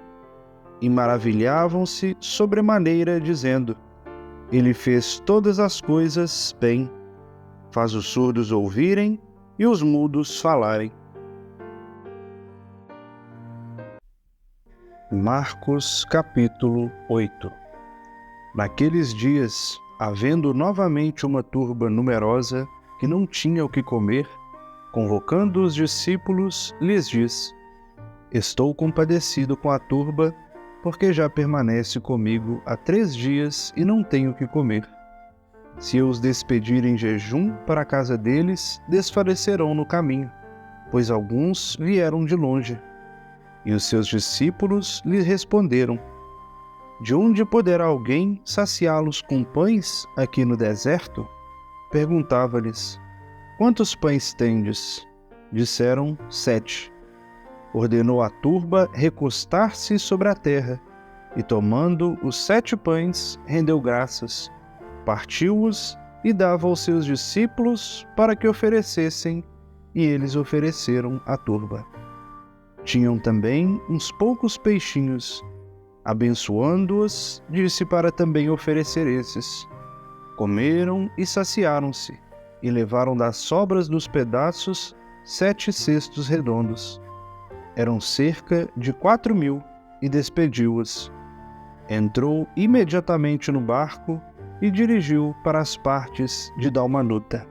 [SPEAKER 1] E maravilhavam-se sobremaneira, dizendo: Ele fez todas as coisas bem, faz os surdos ouvirem e os mudos falarem. Marcos capítulo 8. Naqueles dias, havendo novamente uma turba numerosa que não tinha o que comer, convocando os discípulos, lhes diz: Estou compadecido com a turba, porque já permanece comigo há 3 dias e não tenho o que comer. Se eu os despedir em jejum para a casa deles, desfalecerão no caminho, pois alguns vieram de longe. E os seus discípulos lhe responderam: De onde poderá alguém saciá-los com pães aqui no deserto? Perguntava-lhes: Quantos pães tendes? Disseram: 7. Ordenou à turba recostar-se sobre a terra, e tomando os 7 pães, rendeu graças, partiu-os e dava aos seus discípulos para que oferecessem, e eles ofereceram à turba. Tinham também uns poucos peixinhos. Abençoando-os, disse para também oferecer esses. Comeram e saciaram-se, e levaram das sobras dos pedaços 7 cestos redondos. Eram cerca de 4.000, e despediu-os. Entrou imediatamente no barco e dirigiu para as partes de Dalmanuta.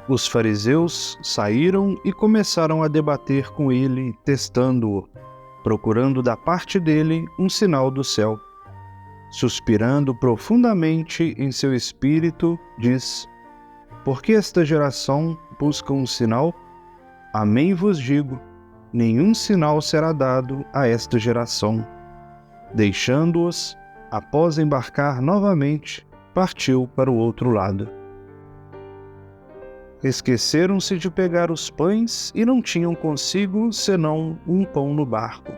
[SPEAKER 1] Os fariseus saíram e começaram a debater com ele, testando-o, procurando da parte dele um sinal do céu. Suspirando profundamente em seu espírito, diz: Por que esta geração busca um sinal? Amém vos digo, nenhum sinal será dado a esta geração. Deixando-os, após embarcar novamente, partiu para o outro lado. Esqueceram-se de pegar os pães e não tinham consigo senão um pão no barco.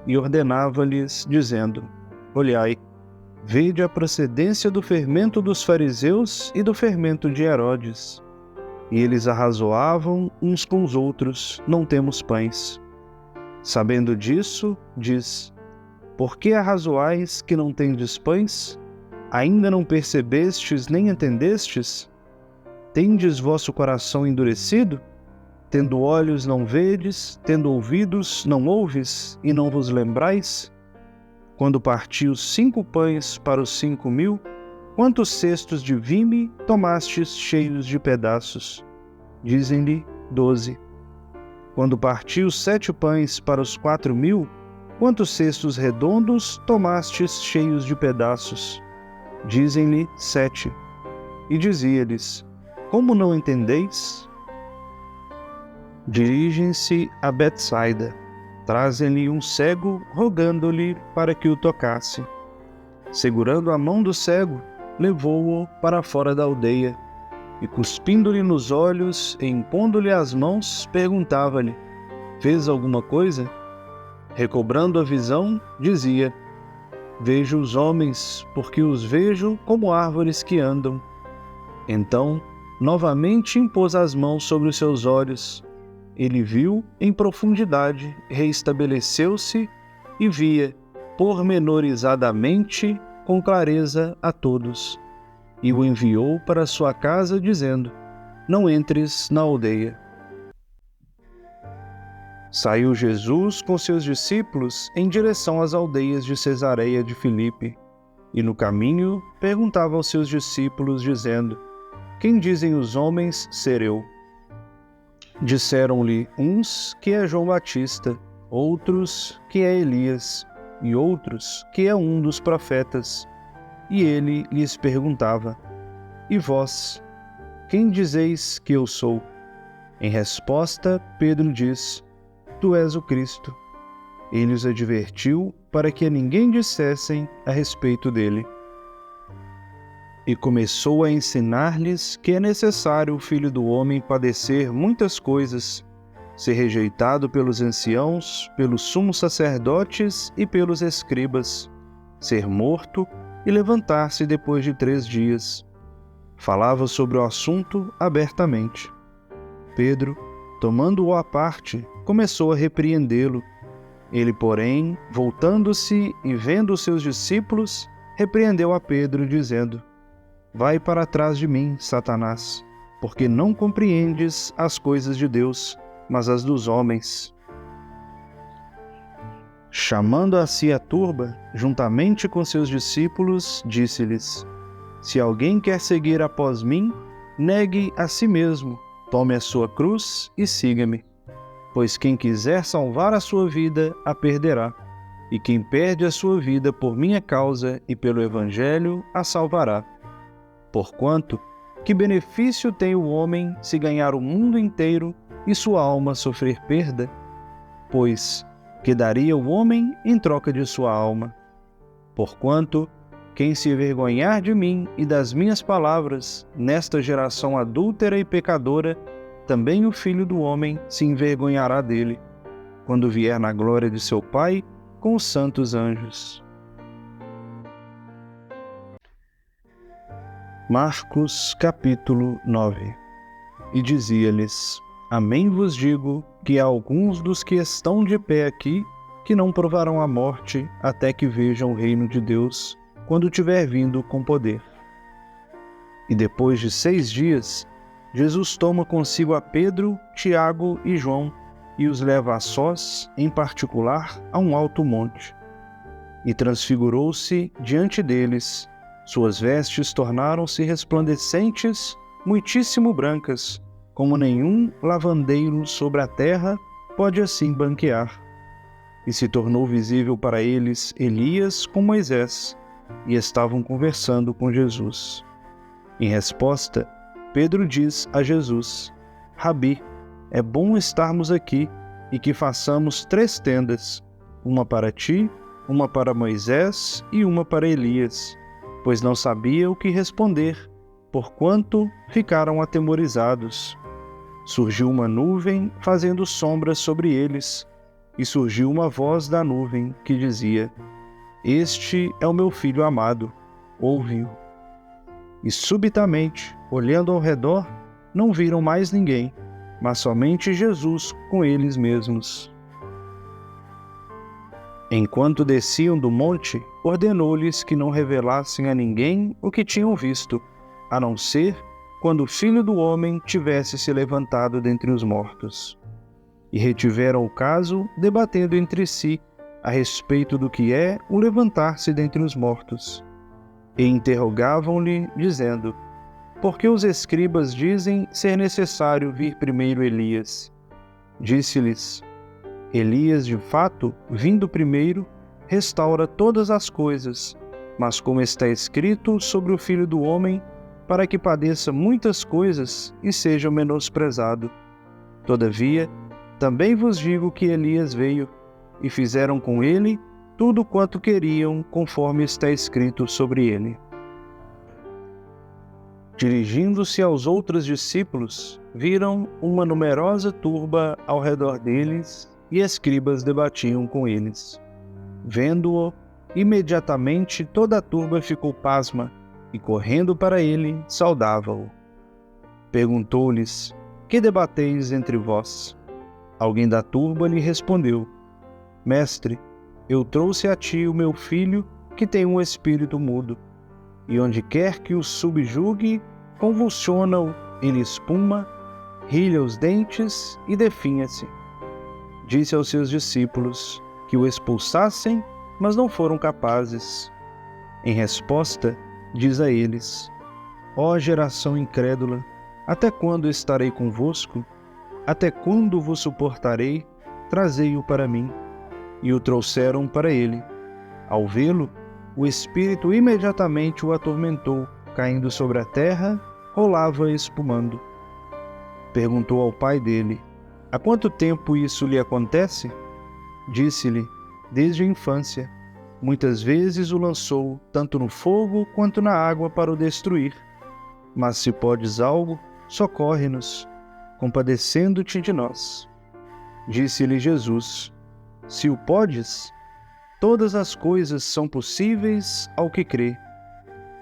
[SPEAKER 1] E ordenava-lhes, dizendo: Olhai, vede a procedência do fermento dos fariseus e do fermento de Herodes. E eles arrazoavam uns com os outros: Não temos pães. Sabendo disso, diz: Por que arrazoais que não tendes pães? Ainda não percebestes nem entendestes? Tendes vosso coração endurecido? Tendo olhos não vedes, tendo ouvidos não ouves, e não vos lembrais? Quando partiu 5 pães para os 5.000, quantos cestos de vime tomastes cheios de pedaços? Dizem-lhe: 12. Quando partiu 7 pães para os 4.000, quantos cestos redondos tomastes cheios de pedaços? Dizem-lhe: 7. E dizia-lhes: Como não entendeis? Dirigem-se a Betsaida, trazem-lhe um cego, rogando-lhe para que o tocasse. Segurando a mão do cego, levou-o para fora da aldeia, e cuspindo-lhe nos olhos e impondo-lhe as mãos, perguntava-lhe: Fez alguma coisa? Recobrando a visão, dizia: Vejo os homens, porque os vejo como árvores que andam. Então, novamente impôs as mãos sobre os seus olhos. Ele viu em profundidade, reestabeleceu-se e via, pormenorizadamente, com clareza a todos. e o enviou para sua casa, dizendo: Não entres na aldeia. Saiu Jesus com seus discípulos em direção às aldeias de Cesareia de Filipe, e no caminho perguntava aos seus discípulos, dizendo: Quem dizem os homens ser eu? Disseram-lhe uns que é João Batista, outros que é Elias, e outros que é um dos profetas. E ele lhes perguntava: E vós, quem dizeis que eu sou? Em resposta, Pedro diz: Tu és o Cristo. Ele os advertiu para que a ninguém dissessem a respeito dele. E começou a ensinar-lhes que é necessário o Filho do Homem padecer muitas coisas, ser rejeitado pelos anciãos, pelos sumos sacerdotes e pelos escribas, ser morto e levantar-se depois de 3 dias. Falava sobre o assunto abertamente. Pedro, tomando-o à parte, começou a repreendê-lo. Ele, porém, voltando-se e vendo os seus discípulos, repreendeu a Pedro, dizendo: Vai para trás de mim, Satanás, porque não compreendes as coisas de Deus, mas as dos homens. Chamando a si a turba, juntamente com seus discípulos, disse-lhes: Se alguém quer seguir após mim, negue a si mesmo, tome a sua cruz e siga-me. Pois quem quiser salvar a sua vida, a perderá, e quem perde a sua vida por minha causa e pelo Evangelho, a salvará. Porquanto, que benefício tem o homem se ganhar o mundo inteiro e sua alma sofrer perda? Pois, que daria o homem em troca de sua alma? Porquanto, quem se envergonhar de mim e das minhas palavras, nesta geração adúltera e pecadora, também o Filho do Homem se envergonhará dele, quando vier na glória de seu Pai com os santos anjos. Marcos capítulo 9. E dizia-lhes: Amém vos digo que há alguns dos que estão de pé aqui que não provarão a morte até que vejam o reino de Deus quando tiver vindo com poder. E depois de 6 dias, Jesus toma consigo a Pedro, Tiago e João e os leva a sós, em particular, a um alto monte. E transfigurou-se diante deles. Suas vestes tornaram-se resplandecentes, muitíssimo brancas, como nenhum lavandeiro sobre a terra pode assim branquear. E se tornou visível para eles Elias com Moisés, e estavam conversando com Jesus. Em resposta, Pedro diz a Jesus: Rabi, é bom estarmos aqui e que façamos 3 tendas, uma para ti, uma para Moisés e uma para Elias, pois não sabia o que responder, porquanto ficaram atemorizados. Surgiu uma nuvem fazendo sombra sobre eles, e surgiu uma voz da nuvem que dizia: Este é o meu filho amado, ouve-o. E subitamente, olhando ao redor, não viram mais ninguém, mas somente Jesus com eles mesmos. Enquanto desciam do monte, ordenou-lhes que não revelassem a ninguém o que tinham visto, a não ser quando o Filho do Homem tivesse se levantado dentre os mortos. E retiveram o caso, debatendo entre si a respeito do que é o levantar-se dentre os mortos. E interrogavam-lhe, dizendo: Por que os escribas dizem ser necessário vir primeiro Elias? Disse-lhes: Elias, de fato, vindo primeiro, restaura todas as coisas, mas como está escrito sobre o Filho do Homem, para que padeça muitas coisas e seja menosprezado. Todavia, também vos digo que Elias veio, e fizeram com ele tudo quanto queriam, conforme está escrito sobre ele. Dirigindo-se aos outros discípulos, viram uma numerosa turba ao redor deles, e escribas debatiam com eles. Vendo-o, imediatamente toda a turba ficou pasma, e correndo para ele, saudava-o. Perguntou-lhes: Que debateis entre vós? Alguém da turba lhe respondeu: Mestre, eu trouxe a ti o meu filho, que tem um espírito mudo. e onde quer que o subjugue, convulsiona-o, ele espuma, rilha os dentes e definha-se. Disse aos seus discípulos que o expulsassem, mas não foram capazes. Em resposta, diz a eles: Ó geração incrédula, até quando estarei convosco? Até quando vos suportarei? Trazei-o para mim. E o trouxeram para ele. Ao vê-lo, o espírito imediatamente o atormentou, caindo sobre a terra, rolava espumando. Perguntou ao pai dele: Há quanto tempo isso lhe acontece? Disse-lhe: Desde a infância. Muitas vezes o lançou, tanto no fogo quanto na água, para o destruir. Mas se podes algo, socorre-nos, compadecendo-te de nós. Disse-lhe Jesus: Se o podes, todas as coisas são possíveis ao que crê.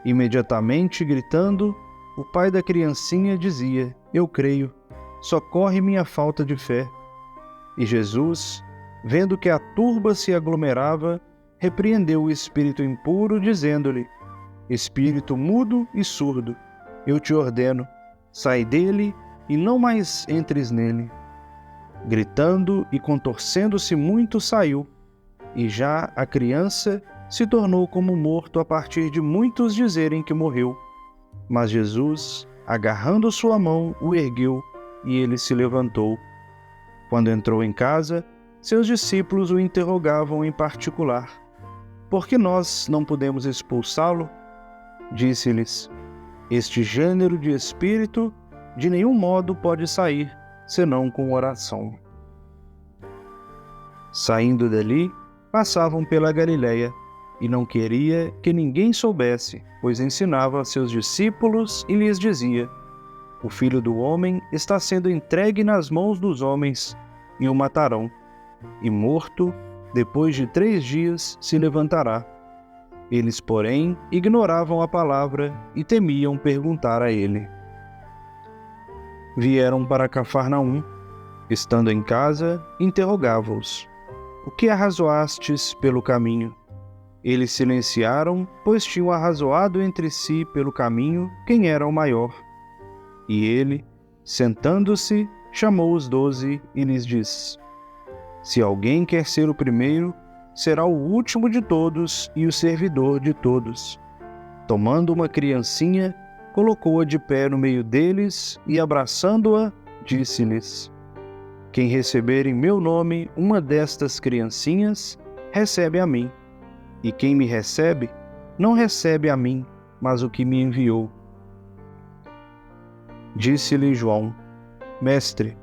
[SPEAKER 1] Imediatamente, gritando, o pai da criancinha dizia: Eu creio, socorre minha falta de fé. E Jesus, vendo que a turba se aglomerava, repreendeu o espírito impuro, dizendo-lhe: Espírito mudo e surdo, eu te ordeno, sai dele e não mais entres nele. Gritando e contorcendo-se muito, saiu, e já a criança se tornou como morto a partir de muitos dizerem que morreu. Mas Jesus, agarrando sua mão, o ergueu, e ele se levantou. Quando entrou em casa, seus discípulos o interrogavam em particular: Por que nós não podemos expulsá-lo? Disse-lhes: Este gênero de espírito de nenhum modo pode sair, senão com oração. Saindo dali, passavam pela Galiléia, e não queria que ninguém soubesse, pois ensinava a seus discípulos e lhes dizia: O Filho do Homem está sendo entregue nas mãos dos homens, e o matarão, e morto, depois de 3 dias se levantará. Eles, porém, ignoravam a palavra e temiam perguntar a ele. Vieram para Cafarnaum. Estando em casa, interrogava-os: O que arrazoastes pelo caminho? Eles silenciaram, pois tinham arrazoado entre si pelo caminho quem era o maior. E ele, sentando-se, chamou os 12 e lhes disse: Se alguém quer ser o primeiro, será o último de todos e o servidor de todos. Tomando uma criancinha, colocou-a de pé no meio deles e, abraçando-a, disse-lhes: Quem receber em meu nome uma destas criancinhas, recebe a mim. E quem me recebe, não recebe a mim, mas o que me enviou. Disse-lhe João: Mestre,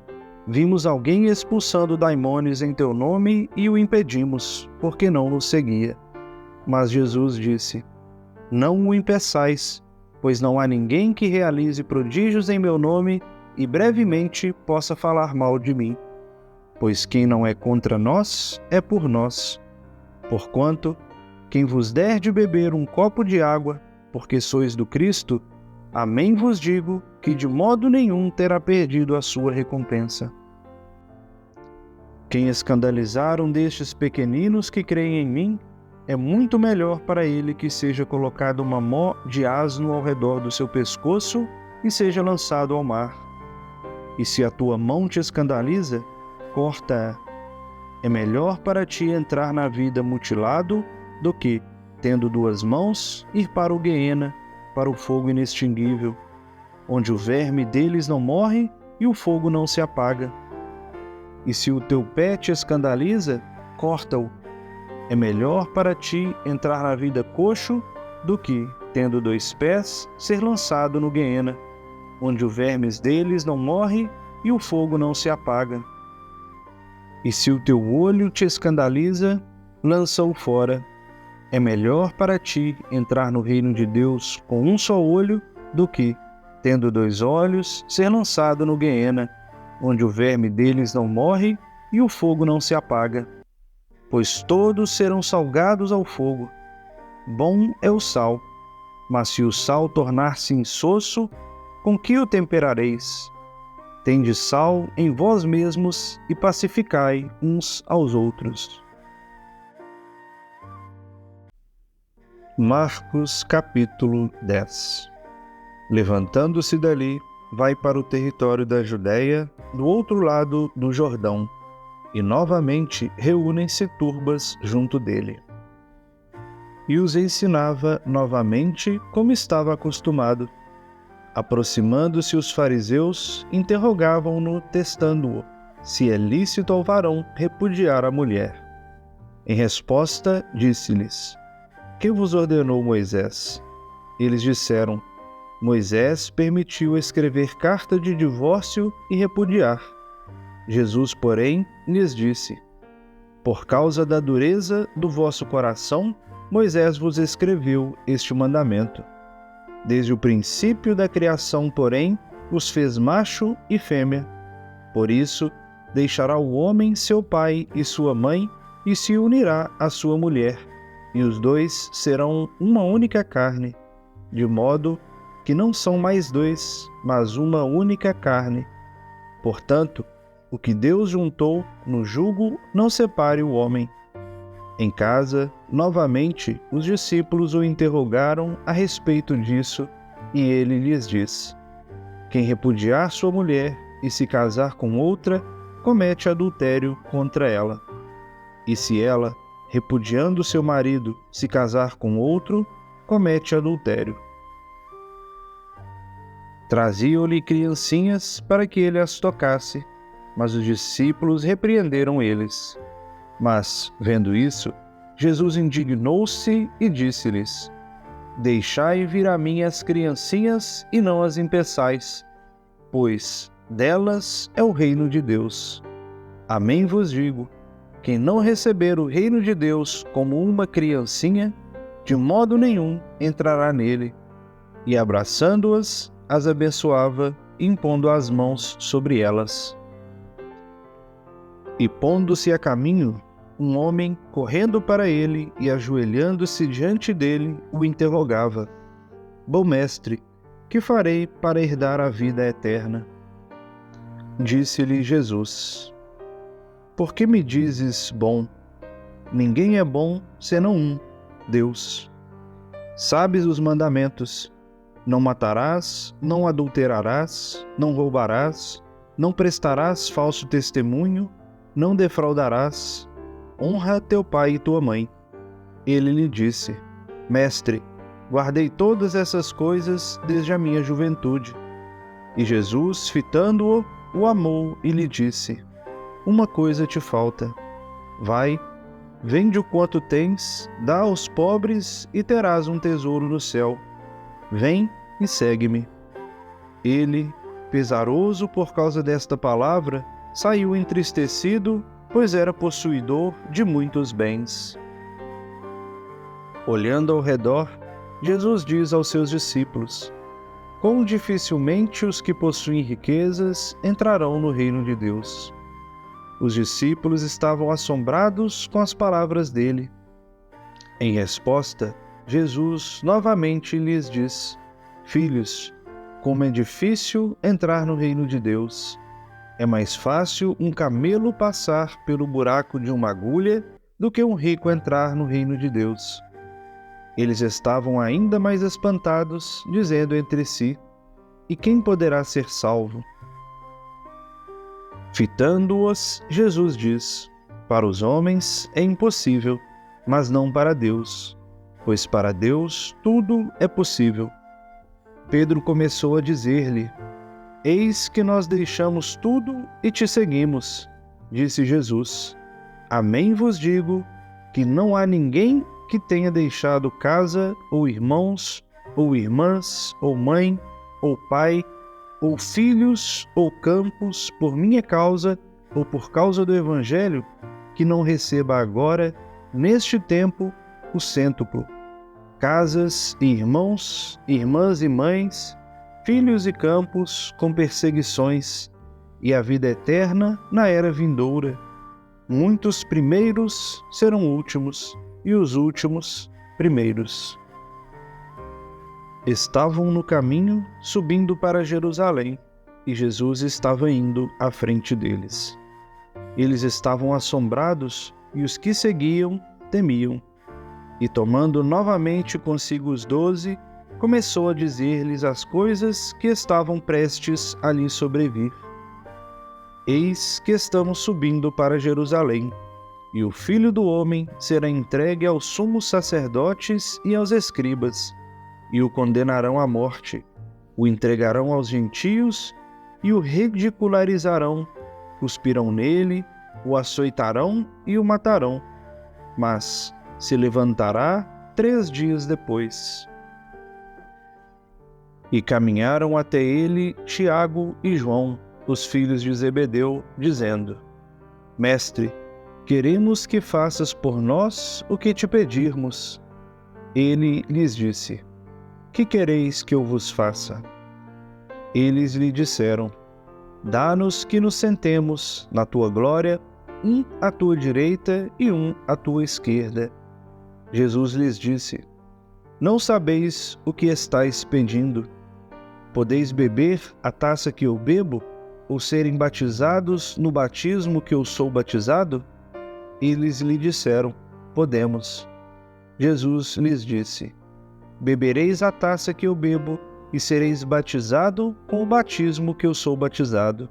[SPEAKER 1] vimos alguém expulsando daimônios em teu nome e o impedimos, porque não nos seguia. Mas Jesus disse: Não o impeçais, pois não há ninguém que realize prodígios em meu nome e brevemente possa falar mal de mim. Pois quem não é contra nós, é por nós. Porquanto, quem vos der de beber um copo de água, porque sois do Cristo, amém vos digo que de modo nenhum terá perdido a sua recompensa. Quem escandalizar um destes pequeninos que creem em mim, é muito melhor para ele que seja colocado uma mó de asno ao redor do seu pescoço e seja lançado ao mar. E se a tua mão te escandaliza, corta-a. É melhor para ti entrar na vida mutilado do que, tendo 2 mãos, ir para o Guiena, para o fogo inextinguível, onde o verme deles não morre e o fogo não se apaga. E se o teu pé te escandaliza, corta-o. É melhor para ti entrar na vida coxo do que, tendo 2 pés, ser lançado no Guiena, onde o vermes deles não morre e o fogo não se apaga. E se o teu olho te escandaliza, lança-o fora. É melhor para ti entrar no reino de Deus com um só olho do que, tendo 2 olhos, ser lançado no Guiena, onde o verme deles não morre e o fogo não se apaga. Pois todos serão salgados ao fogo. Bom é o sal, mas se o sal tornar-se insosso, com que o temperareis? Tende sal em vós mesmos e pacificai uns aos outros. Marcos capítulo 10. Levantando-se dali, vai para o território da Judéia, do outro lado do Jordão, e novamente reúnem-se turbas junto dele. E os ensinava novamente como estava acostumado. Aproximando-se os fariseus, interrogavam-no, testando-o, se é lícito ao varão repudiar a mulher. Em resposta, disse-lhes: Que vos ordenou Moisés? Eles disseram: Moisés permitiu escrever carta de divórcio e repudiar. Jesus, porém, lhes disse: Por causa da dureza do vosso coração, Moisés vos escreveu este mandamento. Desde o princípio da criação, porém, os fez macho e fêmea. Por isso, deixará o homem seu pai e sua mãe, e se unirá à sua mulher, e os dois serão uma única carne, de modo que não são mais dois, mas uma única carne. Portanto, o que Deus juntou no jugo, não separe o homem. Em casa, novamente, os discípulos o interrogaram a respeito disso, e ele lhes disse: Quem repudiar sua mulher e se casar com outra, comete adultério contra ela. E se ela, repudiando seu marido, se casar com outro, comete adultério. Traziam-lhe criancinhas para que ele as tocasse, mas os discípulos repreenderam eles. Mas, vendo isso, Jesus indignou-se e disse-lhes: Deixai vir a mim as criancinhas e não as impeçais, pois delas é o reino de Deus. Amém vos digo, quem não receber o reino de Deus como uma criancinha, de modo nenhum entrará nele. E abraçando-as, as abençoava, impondo as mãos sobre elas. E pondo-se a caminho, um homem, correndo para ele e ajoelhando-se diante dele, o interrogava: Bom mestre, que farei para herdar a vida eterna? Disse-lhe Jesus: Por que me dizes bom? Ninguém é bom senão um, Deus. Sabes os mandamentos: não matarás, não adulterarás, não roubarás, não prestarás falso testemunho, não defraudarás, honra teu pai e tua mãe. Ele lhe disse: Mestre, guardei todas essas coisas desde a minha juventude. E Jesus, fitando-o, o amou e lhe disse: Uma coisa te falta. Vai, vende o quanto tens, dá aos pobres e terás um tesouro no céu. Vem e segue-me. Ele, pesaroso por causa desta palavra, saiu entristecido, pois era possuidor de muitos bens. Olhando ao redor, Jesus diz aos seus discípulos: Quão dificilmente os que possuem riquezas entrarão no reino de Deus. Os discípulos estavam assombrados com as palavras dele. Em resposta, Jesus novamente lhes diz: Filhos, como é difícil entrar no reino de Deus. É mais fácil um camelo passar pelo buraco de uma agulha do que um rico entrar no reino de Deus. Eles estavam ainda mais espantados, dizendo entre si: E quem poderá ser salvo? Fitando-os, Jesus diz: Para os homens é impossível, mas não para Deus, pois para Deus tudo é possível. Pedro começou a dizer-lhe: Eis que nós deixamos tudo e te seguimos. Disse Jesus: Amém vos digo, que não há ninguém que tenha deixado casa, ou irmãos, ou irmãs, ou mãe, ou pai, ou filhos, ou campos, por minha causa, ou por causa do Evangelho, que não receba agora, neste tempo, o cêntuplo. Casas e irmãos, irmãs e mães, filhos e campos com perseguições, e a vida eterna na era vindoura. Muitos primeiros serão últimos, e os últimos primeiros. Estavam no caminho, subindo para Jerusalém, e Jesus estava indo à frente deles. Eles estavam assombrados, e os que seguiam temiam. E tomando novamente consigo os 12, começou a dizer-lhes as coisas que estavam prestes a lhes sobrevir. Eis que estamos subindo para Jerusalém, e o Filho do Homem será entregue aos sumos sacerdotes e aos escribas, e o condenarão à morte, o entregarão aos gentios e o ridicularizarão, cuspirão nele, o açoitarão e o matarão, mas se levantará 3 dias depois. E caminharam até ele Tiago e João, os filhos de Zebedeu, dizendo: Mestre, queremos que faças por nós o que te pedirmos. Ele lhes disse: Que quereis que eu vos faça? Eles lhe disseram: Dá-nos que nos sentemos na tua glória, um à tua direita e um à tua esquerda. Jesus lhes disse: Não sabeis o que estáis pedindo. Podeis beber a taça que eu bebo, ou serem batizados no batismo que eu sou batizado? Eles lhe disseram: Podemos. Jesus lhes disse: Bebereis a taça que eu bebo, e sereis batizado com o batismo que eu sou batizado.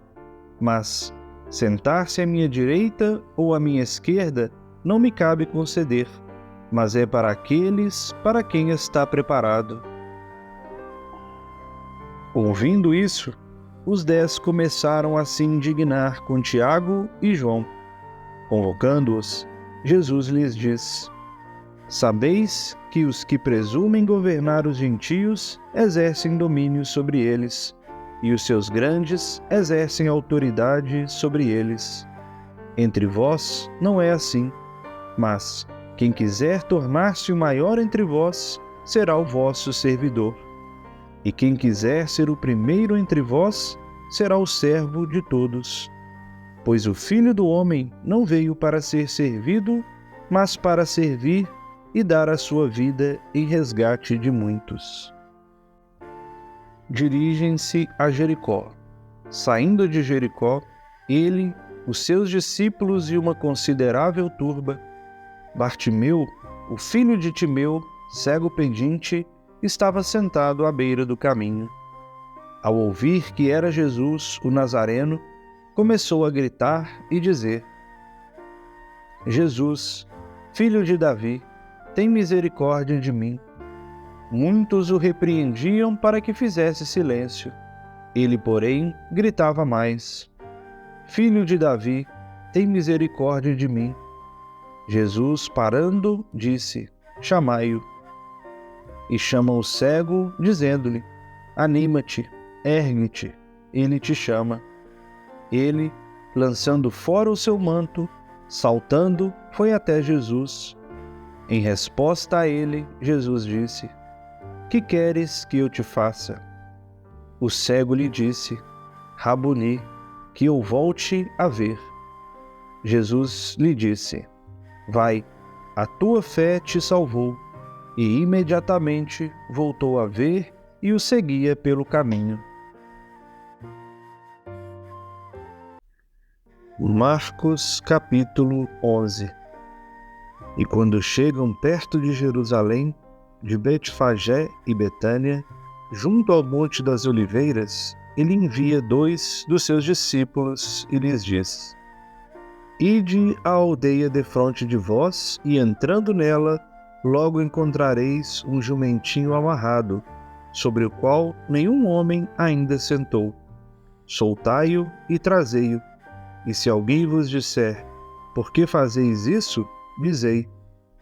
[SPEAKER 1] Mas sentar-se à minha direita ou à minha esquerda não me cabe conceder, mas é para aqueles para quem está preparado. Ouvindo isso, os 10 começaram a se indignar com Tiago e João. Convocando-os, Jesus lhes diz: Sabeis que os que presumem governar os gentios exercem domínio sobre eles, e os seus grandes exercem autoridade sobre eles. Entre vós não é assim, mas quem quiser tornar-se o maior entre vós será o vosso servidor. E quem quiser ser o primeiro entre vós será o servo de todos. Pois o Filho do Homem não veio para ser servido, mas para servir e dar a sua vida em resgate de muitos. Dirigem-se a Jericó. Saindo de Jericó, ele, os seus discípulos e uma considerável turba, Bartimeu, o filho de Timeu, cego pedinte, estava sentado à beira do caminho. Ao ouvir que era Jesus, o Nazareno, começou a gritar e dizer: Jesus, filho de Davi, tem misericórdia de mim. Muitos o repreendiam para que fizesse silêncio. Ele, porém, gritava mais: Filho de Davi, tem misericórdia de mim. Jesus, parando, disse: Chamai-o. E chamam o cego, dizendo-lhe: Anima-te, ergue-te, ele te chama. Ele, lançando fora o seu manto, saltando, foi até Jesus. Em resposta a ele, Jesus disse: Que queres que eu te faça? O cego lhe disse: Rabuni, que eu volte a ver. Jesus lhe disse: Vai, a tua fé te salvou. E imediatamente voltou a ver e o seguia pelo caminho. Marcos capítulo 11. E quando chegam perto de Jerusalém, de Betfagé e Betânia, junto ao Monte das Oliveiras, ele envia 2 dos seus discípulos e lhes diz: Ide à aldeia defronte de vós, e entrando nela, logo encontrareis um jumentinho amarrado, sobre o qual nenhum homem ainda sentou. Soltai-o e trazei-o. E se alguém vos disser: Por que fazeis isso? Dizei: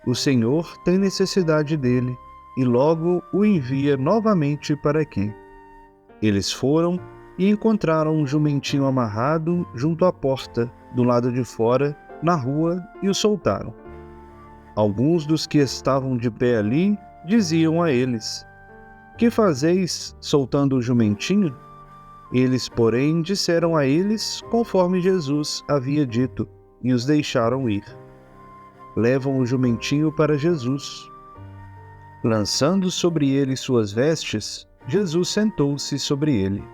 [SPEAKER 1] O Senhor tem necessidade dele, e logo o envia novamente para aqui. Eles foram e encontraram um jumentinho amarrado junto à porta, do lado de fora, na rua, e o soltaram. Alguns dos que estavam de pé ali diziam a eles: Que fazeis soltando o jumentinho? Eles, porém, disseram a eles conforme Jesus havia dito, e os deixaram ir. Levam o jumentinho para Jesus. Lançando sobre ele suas vestes, Jesus sentou-se sobre ele.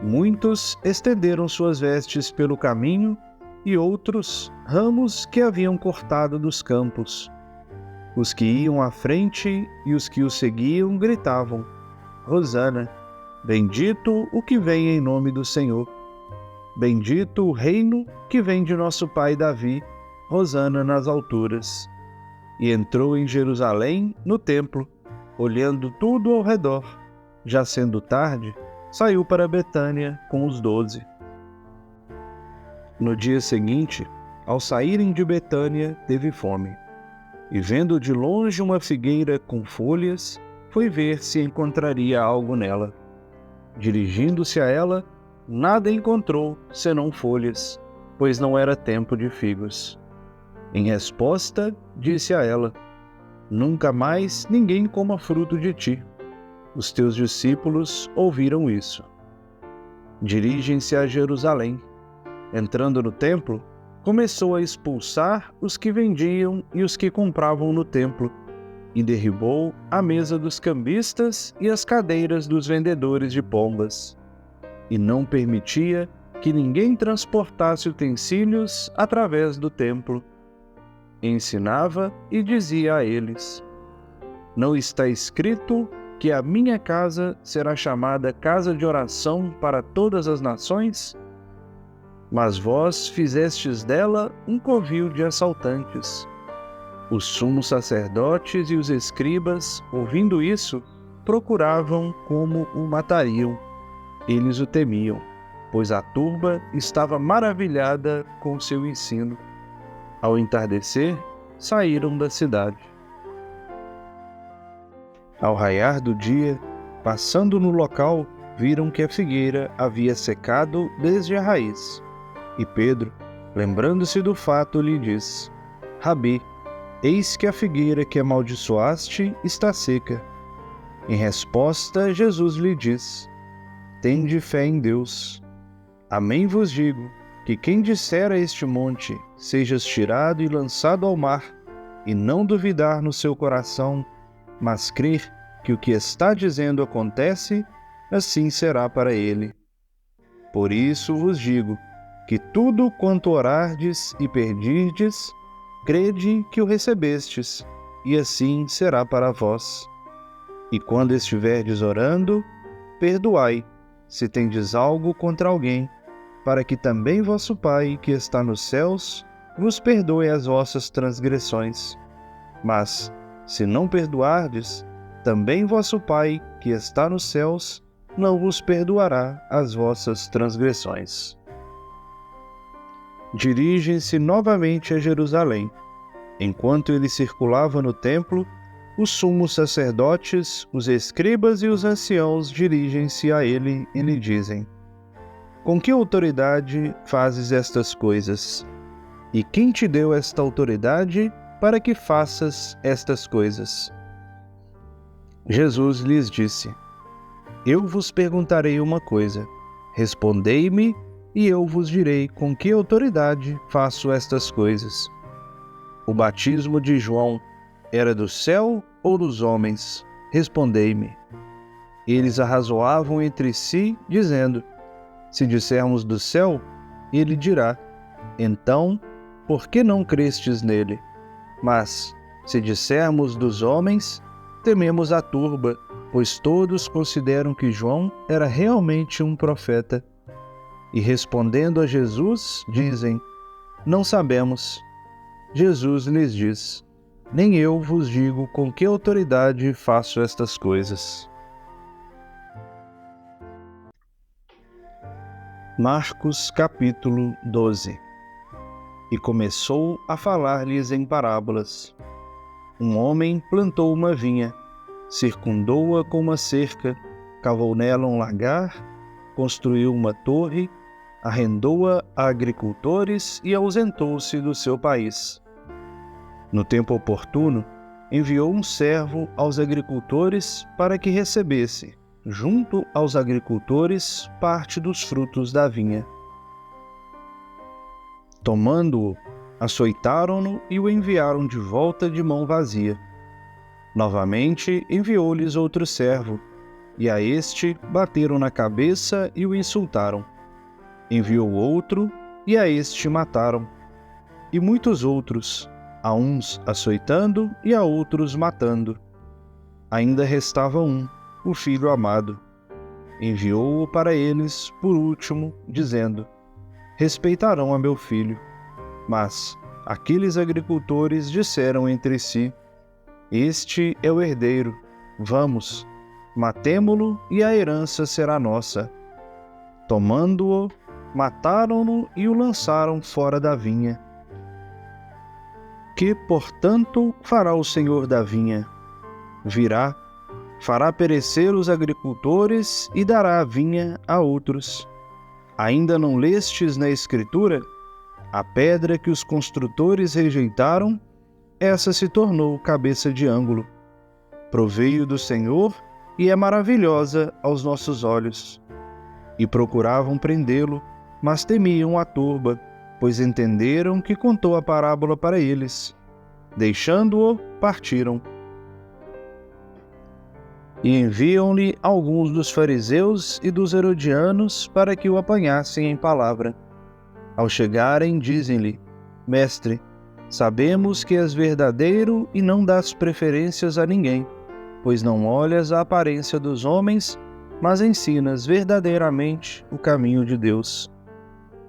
[SPEAKER 1] Muitos estenderam suas vestes pelo caminho, e outros ramos que haviam cortado dos campos. Os que iam à frente e os que o seguiam gritavam: Hosana! Bendito o que vem em nome do Senhor. Bendito o reino que vem de nosso pai Davi. Hosana nas alturas. E entrou em Jerusalém, no templo, olhando tudo ao redor. Já sendo tarde, saiu para Betânia com os 12. No dia seguinte, ao saírem de Betânia, teve fome. E vendo de longe uma figueira com folhas, foi ver se encontraria algo nela. Dirigindo-se a ela, nada encontrou senão folhas, pois não era tempo de figos. Em resposta, disse a ela: Nunca mais ninguém coma fruto de ti. Os teus discípulos ouviram isso. Dirigem-se a Jerusalém. Entrando no templo, começou a expulsar os que vendiam e os que compravam no templo, e derribou a mesa dos cambistas e as cadeiras dos vendedores de pombas. E não permitia que ninguém transportasse utensílios através do templo. Ensinava e dizia a eles: Não está escrito que a minha casa será chamada casa de oração para todas as nações? Mas vós fizestes dela um covil de assaltantes. Os sumos sacerdotes e os escribas, ouvindo isso, procuravam como o matariam. Eles o temiam, pois a turba estava maravilhada com seu ensino. Ao entardecer, saíram da cidade. Ao raiar do dia, passando no local, viram que a figueira havia secado desde a raiz. E Pedro, lembrando-se do fato, lhe disse: Rabi, eis que a figueira que amaldiçoaste está seca. Em resposta, Jesus lhe disse: Tende fé em Deus. Amém vos digo, que quem disser a este monte, sejas tirado e lançado ao mar, e não duvidar no seu coração, mas crer que o que está dizendo acontece, assim será para ele. Por isso vos digo, que tudo quanto orardes e pedirdes, crede que o recebestes, e assim será para vós. E quando estiverdes orando, perdoai, se tendes algo contra alguém, para que também vosso Pai, que está nos céus, vos perdoe as vossas transgressões. Mas, se não perdoardes, também vosso Pai, que está nos céus, não vos perdoará as vossas transgressões. Dirigem-se novamente a Jerusalém. Enquanto ele circulava no templo, os sumos sacerdotes, os escribas e os anciãos dirigem-se a ele e lhe dizem: Com que autoridade fazes estas coisas? E quem te deu esta autoridade para que faças estas coisas? Jesus lhes disse: Eu vos perguntarei uma coisa. Respondei-me, e eu vos direi com que autoridade faço estas coisas. O batismo de João era do céu ou dos homens? Respondei-me. Eles arrazoavam entre si, dizendo: Se dissermos do céu, ele dirá: Então, por que não crestes nele? Mas, se dissermos dos homens, tememos a turba, pois todos consideram que João era realmente um profeta. E respondendo a Jesus, dizem: Não sabemos. Jesus lhes diz: Nem eu vos digo com que autoridade faço estas coisas. Marcos capítulo 12. E começou a falar-lhes em parábolas. Um homem plantou uma vinha, circundou-a com uma cerca, cavou nela um lagar, construiu uma torre, arrendou-a a agricultores e ausentou-se do seu país. No tempo oportuno, enviou um servo aos agricultores para que recebesse, junto aos agricultores, parte dos frutos da vinha. Tomando-o, açoitaram-no e o enviaram de volta de mão vazia. Novamente enviou-lhes outro servo, e a este bateram na cabeça e o insultaram. Enviou outro, e a este mataram. E muitos outros, a uns açoitando e a outros matando. Ainda restava um, o filho amado. Enviou-o para eles por último, dizendo: respeitarão a meu filho. Mas aqueles agricultores disseram entre si: este é o herdeiro, vamos, matemo-lo e a herança será nossa. Tomando-o, mataram-no e o lançaram fora da vinha. Que, portanto, fará o senhor da vinha? Virá, fará perecer os agricultores e dará a vinha a outros. Ainda não lestes na Escritura? A pedra que os construtores rejeitaram, essa se tornou cabeça de ângulo. Proveio do Senhor e é maravilhosa aos nossos olhos. E procuravam prendê-lo, mas temiam a turba, pois entenderam que contou a parábola para eles. Deixando-o, partiram. E enviam-lhe alguns dos fariseus e dos herodianos para que o apanhassem em palavra. Ao chegarem, dizem-lhe: Mestre, sabemos que és verdadeiro e não dás preferências a ninguém, pois não olhas a aparência dos homens, mas ensinas verdadeiramente o caminho de Deus.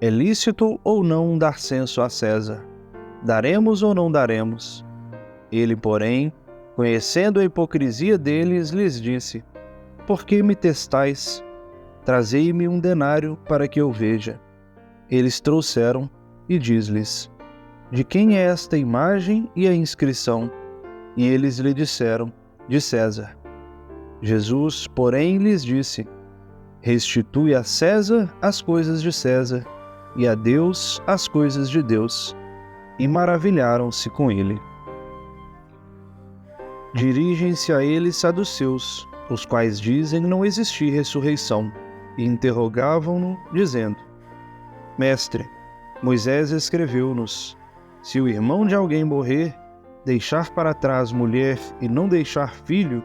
[SPEAKER 1] É lícito ou não dar censo a César? Daremos ou não daremos? Ele, porém, conhecendo a hipocrisia deles, lhes disse: Por que me testais? Trazei-me um denário para que eu veja. Eles trouxeram, e diz-lhes: De quem é esta imagem e a inscrição? E eles lhe disseram: De César. Jesus, porém, lhes disse: Restitui a César as coisas de César, e a Deus as coisas de Deus. E maravilharam-se com ele. Dirigem-se a ele saduceus, os quais dizem não existir ressurreição, e interrogavam-no, dizendo: Mestre, Moisés escreveu-nos: se o irmão de alguém morrer, deixar para trás mulher e não deixar filho,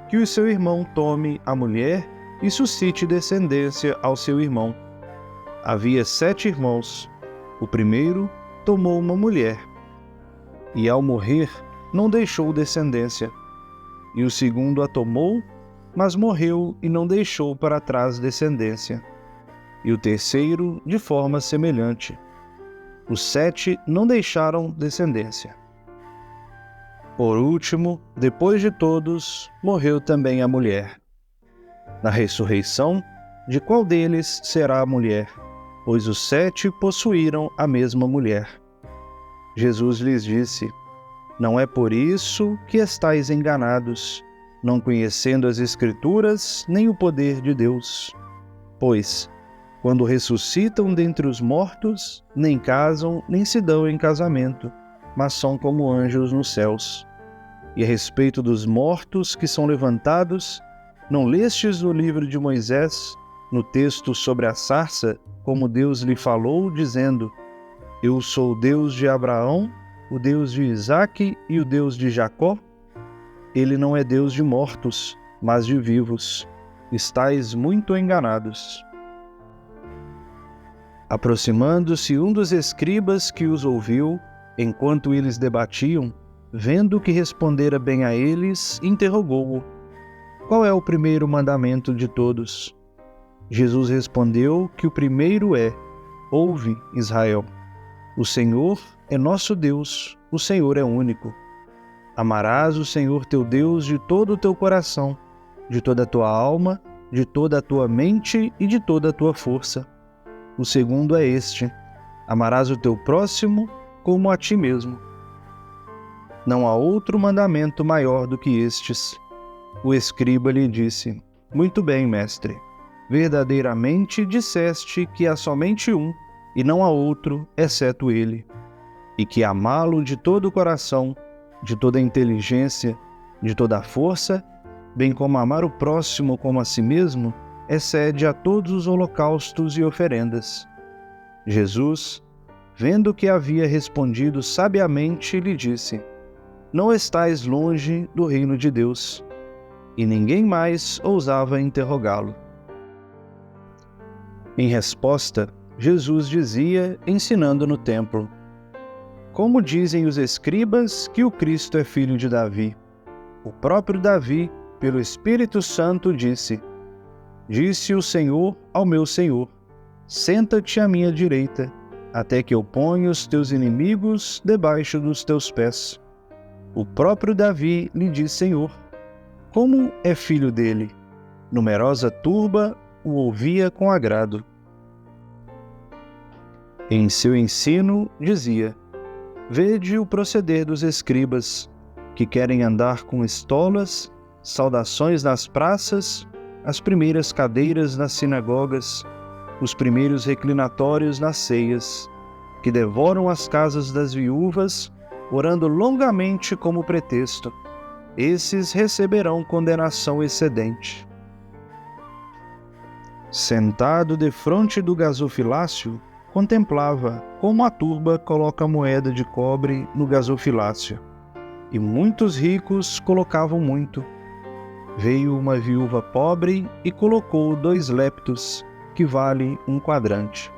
[SPEAKER 1] que o seu irmão tome a mulher e suscite descendência ao seu irmão. Havia 7 irmãos. O primeiro tomou uma mulher, e ao morrer não deixou descendência. E o segundo a tomou, mas morreu e não deixou para trás descendência. E o terceiro de forma semelhante. Os 7 não deixaram descendência. Por último, depois de todos, morreu também a mulher. Na ressurreição, de qual deles será a mulher? Pois os 7 possuíram a mesma mulher. Jesus lhes disse: Não é por isso que estáis enganados, não conhecendo as Escrituras nem o poder de Deus. Pois, quando ressuscitam dentre os mortos, nem casam nem se dão em casamento, mas são como anjos nos céus. E a respeito dos mortos que são levantados, não lestes no livro de Moisés, no texto sobre a sarça, como Deus lhe falou, dizendo: Eu sou o Deus de Abraão, o Deus de Isaque e o Deus de Jacó? Ele não é Deus de mortos, mas de vivos. Estais muito enganados. Aproximando-se um dos escribas que os ouviu, enquanto eles debatiam, vendo que respondera bem a eles, interrogou-o: Qual é o primeiro mandamento de todos? Jesus respondeu que o primeiro é: Ouve, Israel. O Senhor é nosso Deus, o Senhor é único. Amarás o Senhor teu Deus de todo o teu coração, de toda a tua alma, de toda a tua mente e de toda a tua força. O segundo é este: amarás o teu próximo como a ti mesmo. Não há outro mandamento maior do que estes. O escriba lhe disse: Muito bem, mestre. Verdadeiramente disseste que há somente um, e não há outro, exceto ele, e que amá-lo de todo o coração, de toda a inteligência, de toda a força, bem como amar o próximo como a si mesmo, excede a todos os holocaustos e oferendas. Jesus, vendo que havia respondido sabiamente, lhe disse: Não estais longe do reino de Deus. E ninguém mais ousava interrogá-lo. Em resposta, Jesus dizia, ensinando no templo: Como dizem os escribas que o Cristo é filho de Davi? O próprio Davi, pelo Espírito Santo, disse: Disse o Senhor ao meu Senhor: Senta-te à minha direita, até que eu ponha os teus inimigos debaixo dos teus pés. O próprio Davi lhe diz Senhor. Como é filho dele? Numerosa turba o ouvia com agrado. Em seu ensino dizia: Vede o proceder dos escribas, que querem andar com estolas, saudações nas praças, as primeiras cadeiras nas sinagogas, os primeiros reclinatórios nas ceias, que devoram as casas das viúvas, orando longamente como pretexto. Esses receberão condenação excedente. Sentado defronte do gasofilácio, contemplava como a turba coloca moeda de cobre no gasofilácio, e muitos ricos colocavam muito. Veio uma viúva pobre e colocou 2 leptos, que vale 1 quadrante.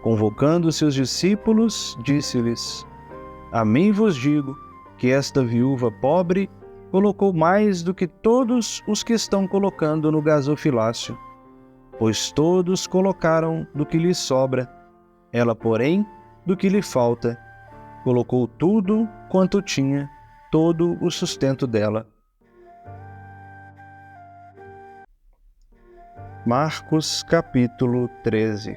[SPEAKER 1] Convocando seus discípulos, disse-lhes: Amém vos digo que esta viúva pobre colocou mais do que todos os que estão colocando no gasofilácio, pois todos colocaram do que lhes sobra. Ela, porém, do que lhe falta, colocou tudo quanto tinha, todo o sustento dela. Marcos capítulo 13.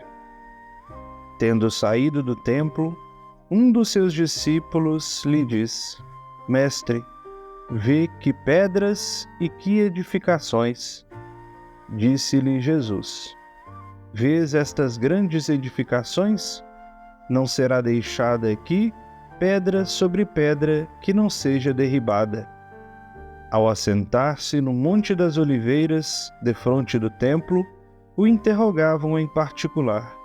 [SPEAKER 1] Tendo saído do templo, um dos seus discípulos lhe diz: Mestre, vê que pedras e que edificações. Disse-lhe Jesus: Vês estas grandes edificações? Não será deixada aqui pedra sobre pedra que não seja derribada. Ao assentar-se no Monte das Oliveiras, defronte do templo, o interrogavam em particular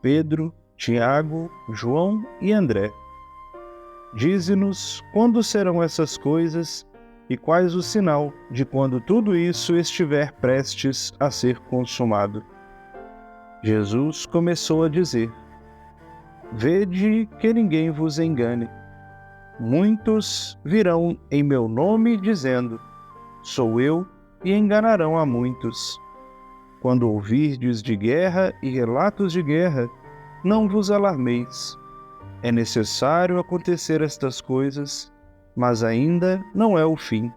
[SPEAKER 1] Pedro, Tiago, João e André. Dize-nos quando serão essas coisas e quais o sinal de quando tudo isso estiver prestes a ser consumado. Jesus começou a dizer: Vede que ninguém vos engane. Muitos virão em meu nome dizendo: Sou eu, e enganarão a muitos. Quando ouvirdes de guerra e relatos de guerra, não vos alarmeis. É necessário acontecer estas coisas, mas ainda não é o fim.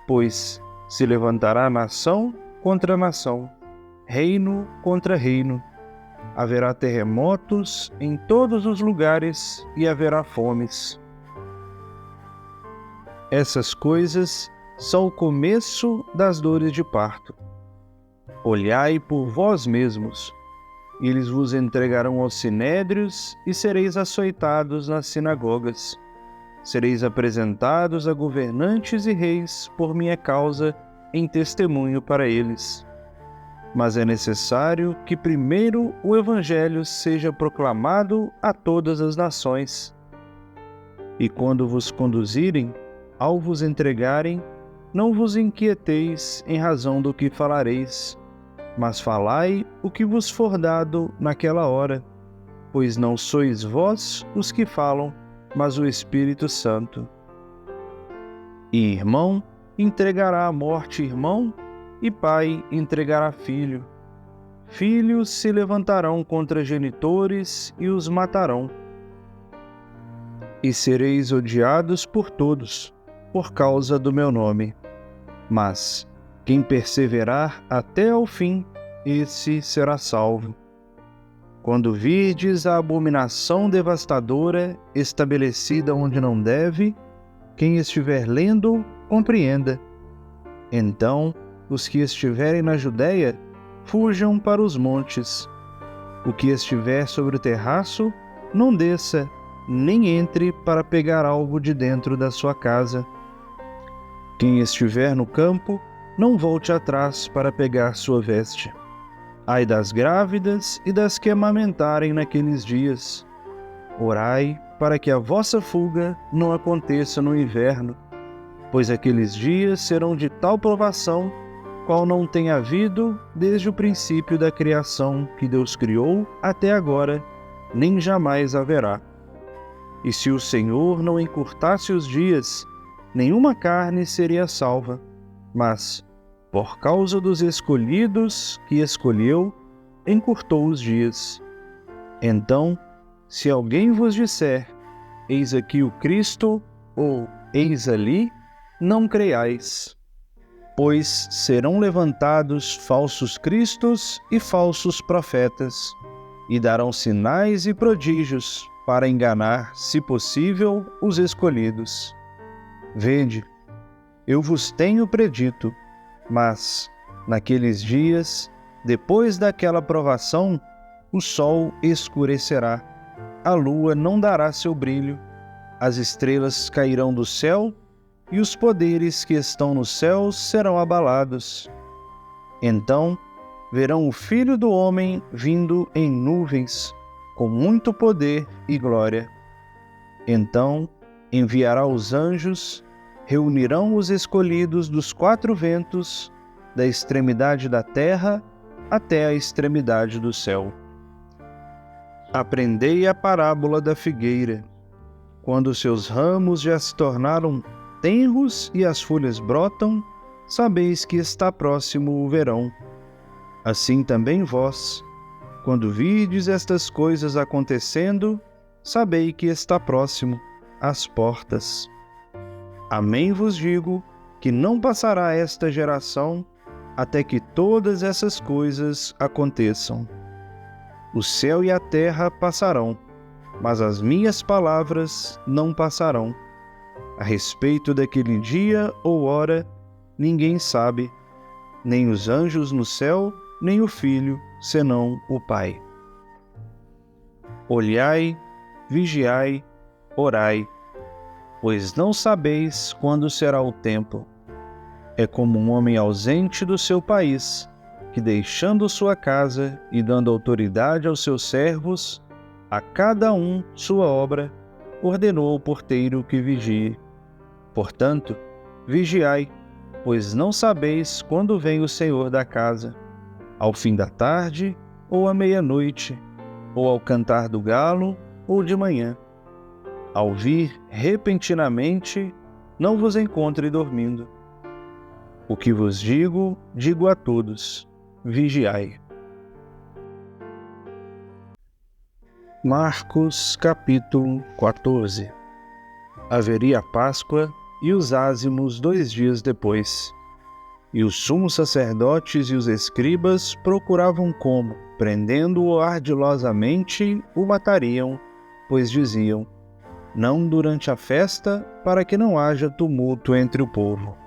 [SPEAKER 1] Pois se levantará nação contra nação, reino contra reino. Haverá terremotos em todos os lugares e haverá fomes. Essas coisas são o começo das dores de parto. Olhai por vós mesmos. Eles vos entregarão aos sinédrios e sereis açoitados nas sinagogas. Sereis apresentados a governantes e reis por minha causa em testemunho para eles. Mas é necessário que primeiro o Evangelho seja proclamado a todas as nações. E quando vos conduzirem, ao vos entregarem, não vos inquieteis em razão do que falareis, mas falai o que vos for dado naquela hora, pois não sois vós os que falam, mas o Espírito Santo. E irmão entregará à morte irmão, e pai entregará filho. Filhos se levantarão contra genitores e os matarão. E sereis odiados por todos, por causa do meu nome. Mas quem perseverar até ao fim, esse será salvo. Quando virdes a abominação devastadora estabelecida onde não deve, quem estiver lendo, compreenda. Então, os que estiverem na Judéia, fujam para os montes. O que estiver sobre o terraço, não desça, nem entre para pegar algo de dentro da sua casa. Quem estiver no campo, não volte atrás para pegar sua veste. Ai das grávidas e das que amamentarem naqueles dias. Orai para que a vossa fuga não aconteça no inverno, pois aqueles dias serão de tal provação, qual não tem havido desde o princípio da criação que Deus criou até agora, nem jamais haverá. E se o Senhor não encurtasse os dias, nenhuma carne seria salva. Mas, por causa dos escolhidos que escolheu, encurtou os dias. Então, se alguém vos disser, eis aqui o Cristo, ou eis ali, não creiais. Pois serão levantados falsos cristos e falsos profetas, e darão sinais e prodígios para enganar, se possível, os escolhidos. Vede, eu vos tenho predito, mas, naqueles dias, depois daquela provação, o sol escurecerá, a lua não dará seu brilho, as estrelas cairão do céu, e os poderes que estão nos céus serão abalados. Então verão o Filho do Homem vindo em nuvens, com muito poder e glória. Então enviará os anjos, reunirão os escolhidos dos quatro ventos, da extremidade da terra até a extremidade do céu. Aprendei a parábola da figueira. Quando seus ramos já se tornaram tenros e as folhas brotam, sabeis que está próximo o verão. Assim também vós, quando virdes estas coisas acontecendo, sabei que está próximo, às portas. Amém vos digo, que não passará esta geração, até que todas essas coisas aconteçam. O céu e a terra passarão, mas as minhas palavras não passarão. A respeito daquele dia ou hora, ninguém sabe, nem os anjos no céu, nem o Filho, senão o Pai. Olhai, vigiai, orai, pois não sabeis quando será o tempo. É como um homem ausente do seu país, que deixando sua casa e dando autoridade aos seus servos, a cada um sua obra, ordenou ao porteiro que vigie. Portanto, vigiai, pois não sabeis quando vem o Senhor da casa, ao fim da tarde, ou à meia-noite, ou ao cantar do galo, ou de manhã. Ao vir repentinamente, não vos encontre dormindo. O que vos digo, digo a todos: vigiai. Marcos capítulo 14. Haveria Páscoa e os ázimos 2 dias depois. E os sumos sacerdotes e os escribas procuravam como, prendendo-o ardilosamente, o matariam, pois diziam: não durante a festa, para que não haja tumulto entre o povo.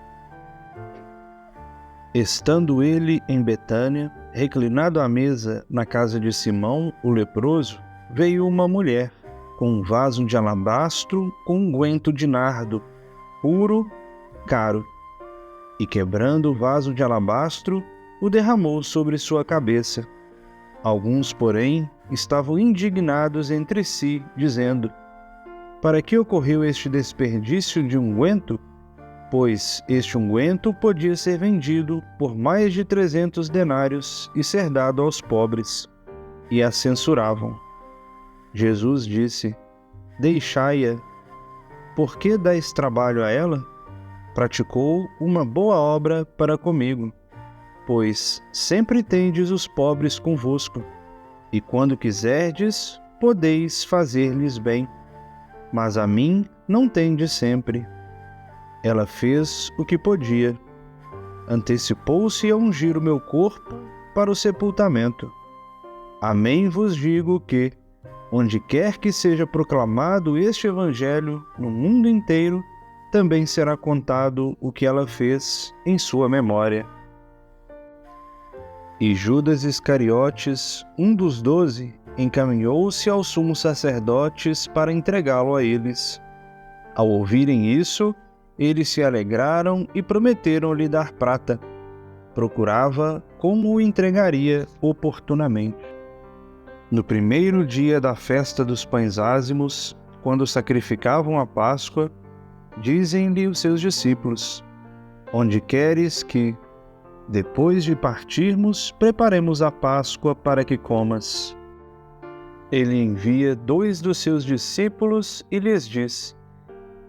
[SPEAKER 1] Estando ele em Betânia, reclinado à mesa na casa de Simão, o leproso, veio uma mulher, com um vaso de alabastro com unguento de nardo, puro, caro, e quebrando o vaso de alabastro, o derramou sobre sua cabeça. Alguns, porém, estavam indignados entre si, dizendo: para que ocorreu este desperdício de unguento? Pois este unguento podia ser vendido por mais de 300 denários e ser dado aos pobres. E a censuravam. Jesus disse: deixai-a. Por que dais trabalho a ela? Praticou uma boa obra para comigo. Pois sempre tendes os pobres convosco, e quando quiserdes, podeis fazer-lhes bem. Mas a mim não tendes sempre. Ela fez o que podia. Antecipou-se a ungir o meu corpo para o sepultamento. Amém vos digo que, onde quer que seja proclamado este evangelho no mundo inteiro, também será contado o que ela fez em sua memória. E Judas Iscariotes, um dos 12, encaminhou-se aos sumos sacerdotes para entregá-lo a eles. Ao ouvirem isso, eles se alegraram e prometeram-lhe dar prata. Procurava como o entregaria oportunamente. No primeiro dia da festa dos pães ázimos, quando sacrificavam a Páscoa, dizem-lhe os seus discípulos: onde queres que, depois de partirmos, preparemos a Páscoa para que comas? Ele envia 2 dos seus discípulos e lhes diz: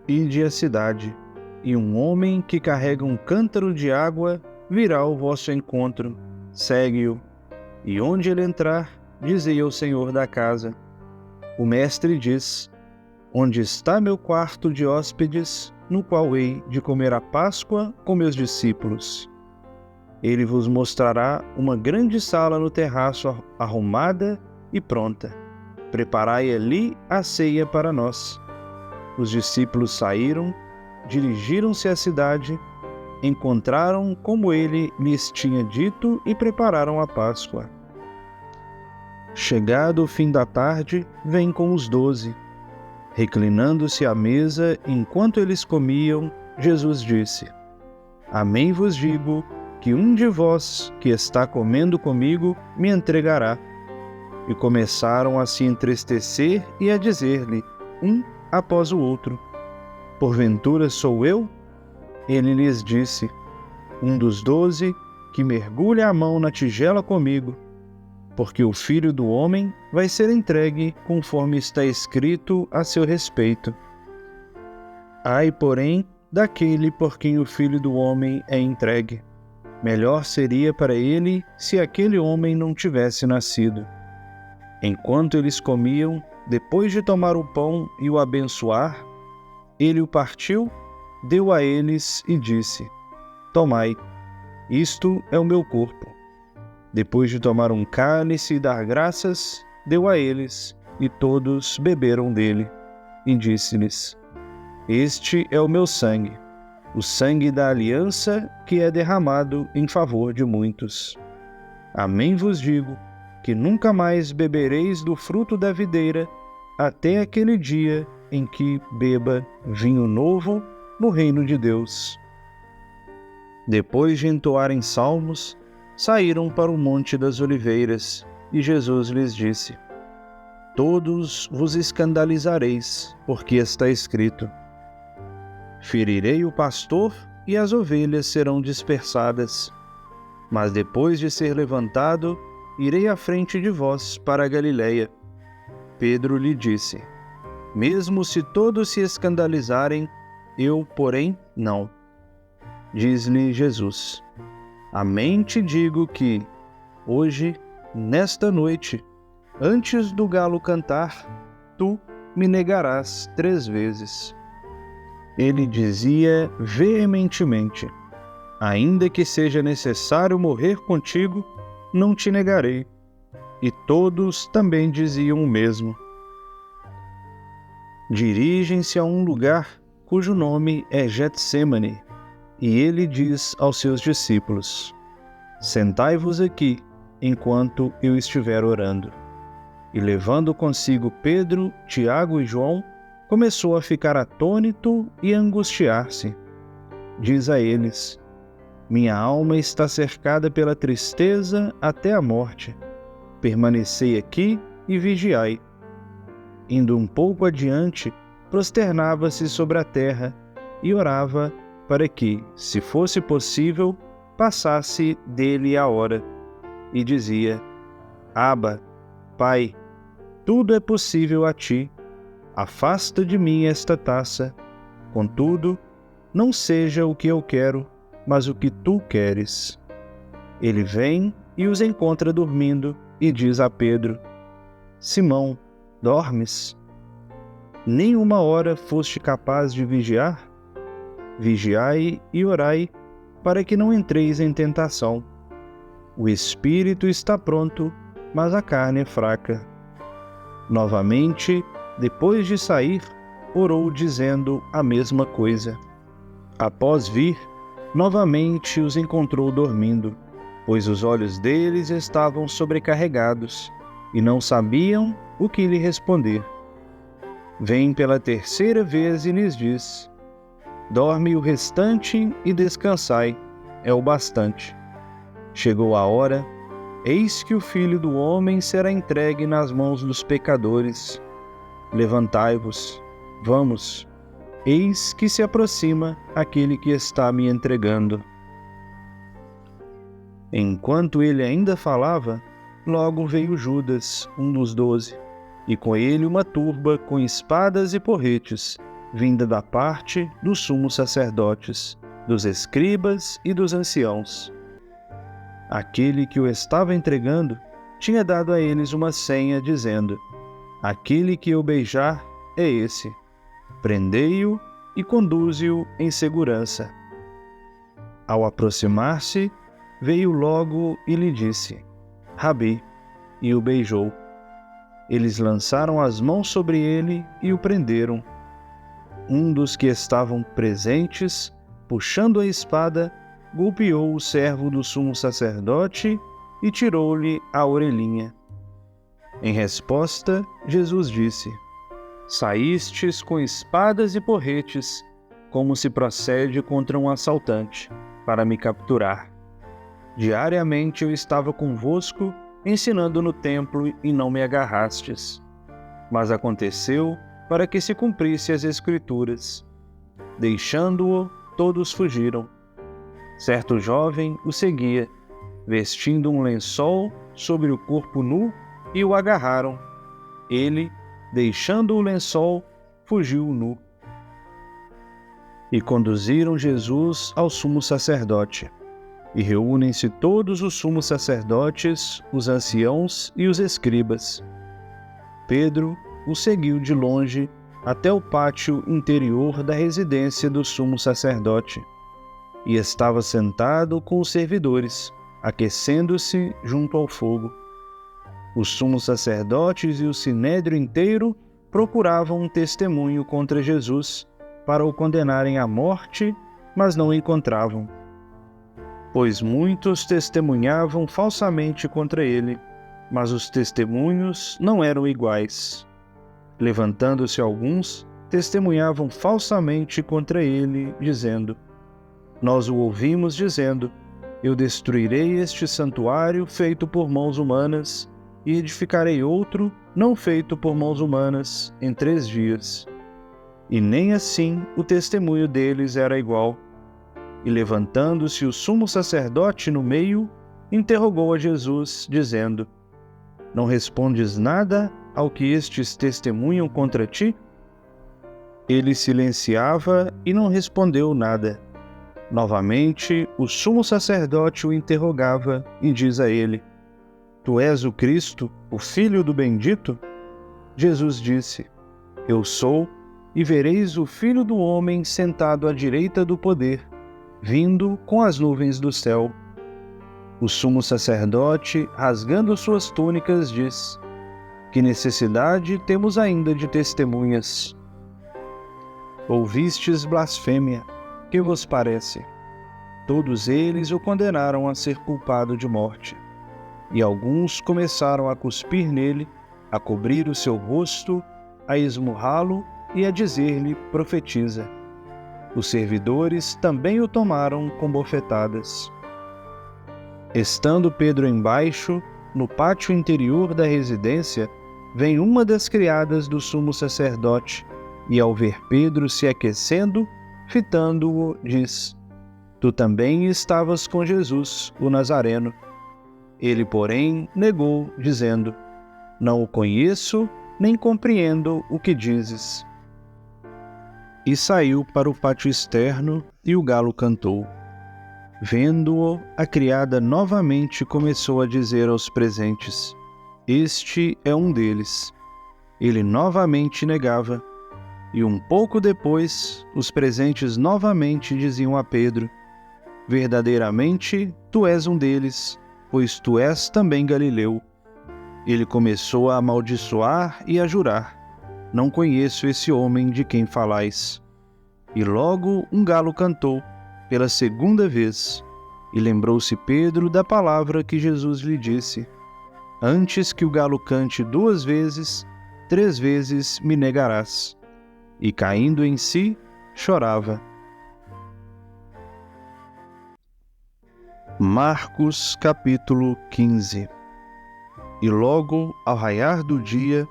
[SPEAKER 1] Ide à cidade, e um homem que carrega um cântaro de água virá ao vosso encontro. Segue-o, e onde ele entrar, dizei ao senhor da casa: O mestre diz: Onde está meu quarto de hóspedes, no qual hei de comer a Páscoa com meus discípulos? Ele vos mostrará uma grande sala no terraço arrumada e pronta. Preparai ali a ceia para nós. Os discípulos saíram, dirigiram-se à cidade, encontraram como ele lhes tinha dito e prepararam a Páscoa. Chegado o fim da tarde, vem com os 12. Reclinando-se à mesa, enquanto eles comiam, Jesus disse: Amém vos digo que um de vós que está comendo comigo me entregará. E começaram a se entristecer e a dizer-lhe, um após o outro: Porventura sou eu? Ele lhes disse: Um dos 12 que mergulha a mão na tigela comigo, porque o Filho do Homem vai ser entregue conforme está escrito a seu respeito. Ai, porém, daquele por quem o Filho do Homem é entregue. Melhor seria para ele se aquele homem não tivesse nascido. Enquanto eles comiam, depois de tomar o pão e o abençoar, ele o partiu, deu a eles e disse: Tomai, isto é o meu corpo. Depois de tomar um cálice e dar graças, deu a eles, e todos beberam dele. E disse-lhes: Este é o meu sangue, o sangue da aliança que é derramado em favor de muitos. Amém vos digo, que nunca mais bebereis do fruto da videira, até aquele dia em que beba vinho novo no reino de Deus. Depois de entoarem salmos, saíram para o Monte das Oliveiras, e Jesus lhes disse: Todos vos escandalizareis, porque está escrito: Ferirei o pastor, e as ovelhas serão dispersadas. Mas depois de ser levantado, irei à frente de vós para a Galiléia. Pedro lhe disse: Mesmo se todos se escandalizarem, eu, porém, não. Diz-lhe Jesus: Amém te digo que, hoje, nesta noite, antes do galo cantar, tu me negarás 3 vezes. Ele dizia veementemente: Ainda que seja necessário morrer contigo, não te negarei. E todos também diziam o mesmo. Dirigem-se a um lugar cujo nome é Getsêmani, e ele diz aos seus discípulos: Sentai-vos aqui, enquanto eu estiver orando. E levando consigo Pedro, Tiago e João, começou a ficar atônito e a angustiar-se. Diz a eles: Minha alma está cercada pela tristeza até a morte. Permanecei aqui e vigiai. Indo um pouco adiante, prosternava-se sobre a terra e orava para que, se fosse possível, passasse dele a hora. E dizia: Abba, Pai, tudo é possível a ti. Afasta de mim esta taça. Contudo, não seja o que eu quero, mas o que tu queres. Ele vem e os encontra dormindo e diz a Pedro: Simão, dormes? Nem uma hora foste capaz de vigiar? Vigiai e orai, para que não entreis em tentação. O espírito está pronto, mas a carne é fraca. Novamente, depois de sair, orou dizendo a mesma coisa. Após vir, novamente os encontrou dormindo, pois os olhos deles estavam sobrecarregados e não sabiam o que lhe responder. Vem pela 3ª vez e lhes diz: Dorme o restante e descansai, é o bastante. Chegou a hora, eis que o Filho do Homem será entregue nas mãos dos pecadores. Levantai-vos, vamos, eis que se aproxima aquele que está me entregando. Enquanto ele ainda falava, logo veio Judas, um dos 12. e com ele uma turba com espadas e porretes, vinda da parte dos sumos sacerdotes, dos escribas e dos anciãos. Aquele que o estava entregando tinha dado a eles uma senha, dizendo: aquele que eu beijar é esse. Prendei-o e conduze-o em segurança. Ao aproximar-se, veio logo e lhe disse: Rabi, e o beijou. Eles lançaram as mãos sobre ele e o prenderam. Um dos que estavam presentes, puxando a espada, golpeou o servo do sumo sacerdote e tirou-lhe a orelhinha. Em resposta, Jesus disse: saístes com espadas e porretes, como se procede contra um assaltante, para me capturar. Diariamente eu estava convosco, ensinando no templo, e não me agarrastes. Mas aconteceu para que se cumprisse as Escrituras. Deixando-o, todos fugiram. Certo jovem o seguia, vestindo um lençol sobre o corpo nu, e o agarraram. Ele, deixando o lençol, fugiu nu. E conduziram Jesus ao sumo sacerdote. E reúnem-se todos os sumos sacerdotes, os anciãos e os escribas. Pedro o seguiu de longe até o pátio interior da residência do sumo sacerdote, e estava sentado com os servidores, aquecendo-se junto ao fogo. Os sumos sacerdotes e o sinédrio inteiro procuravam um testemunho contra Jesus para o condenarem à morte, mas não encontravam. Pois muitos testemunhavam falsamente contra ele, mas os testemunhos não eram iguais. Levantando-se alguns, testemunhavam falsamente contra ele, dizendo: nós o ouvimos dizendo: eu destruirei este santuário feito por mãos humanas, e edificarei outro, não feito por mãos humanas, em 3 dias. E nem assim o testemunho deles era igual. E levantando-se o sumo sacerdote no meio, interrogou a Jesus, dizendo: não respondes nada ao que estes testemunham contra ti? Ele silenciava e não respondeu nada. Novamente, o sumo sacerdote o interrogava e diz a ele: tu és o Cristo, o Filho do Bendito? Jesus disse: eu sou, e vereis o Filho do Homem sentado à direita do poder, vindo com as nuvens do céu. O sumo sacerdote, rasgando suas túnicas, diz: que necessidade temos ainda de testemunhas? Ouvistes blasfêmia, que vos parece? Todos eles o condenaram a ser culpado de morte. E alguns começaram a cuspir nele, a cobrir o seu rosto, a esmurrá-lo e a dizer-lhe: profetiza. Os servidores também o tomaram com bofetadas. Estando Pedro embaixo, no pátio interior da residência, vem uma das criadas do sumo sacerdote, e ao ver Pedro se aquecendo, fitando-o, diz: tu também estavas com Jesus, o Nazareno. Ele, porém, negou, dizendo: não o conheço, nem compreendo o que dizes. E saiu para o pátio externo, e o galo cantou. Vendo-o, a criada novamente começou a dizer aos presentes: este é um deles. Ele novamente negava. E um pouco depois, os presentes novamente diziam a Pedro: verdadeiramente, tu és um deles, pois tu és também Galileu. Ele começou a amaldiçoar e a jurar: não conheço esse homem de quem falais. E logo um galo cantou, pela 2ª vez, e lembrou-se Pedro da palavra que Jesus lhe disse: antes que o galo cante 2 vezes, 3 vezes me negarás. E caindo em si, chorava. Marcos capítulo 15. E logo, ao raiar do dia,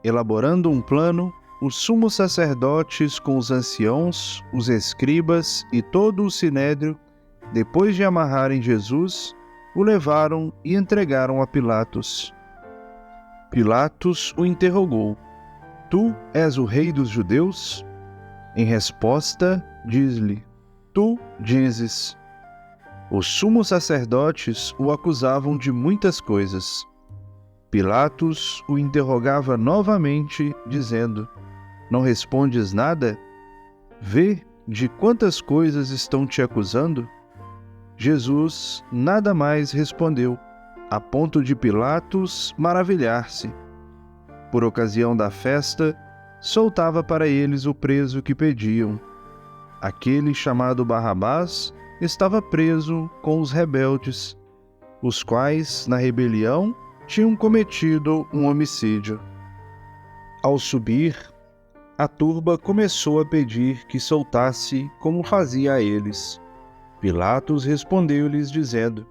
[SPEAKER 1] elaborando um plano, os sumos sacerdotes com os anciãos, os escribas e todo o sinédrio, depois de amarrarem Jesus, o levaram e entregaram a Pilatos. Pilatos o interrogou: Tu és o rei dos judeus? Em resposta, diz-lhe: Tu dizes. Os sumos sacerdotes o acusavam de muitas coisas. Pilatos o interrogava novamente, dizendo: Não respondes nada? Vê de quantas coisas estão te acusando? Jesus nada mais respondeu, a ponto de Pilatos maravilhar-se. Por ocasião da festa, soltava para eles o preso que pediam. Aquele chamado Barrabás estava preso com os rebeldes, os quais, na rebelião, tinham cometido um homicídio. Ao subir, a turba começou a pedir que soltasse como fazia a eles. Pilatos respondeu-lhes dizendo: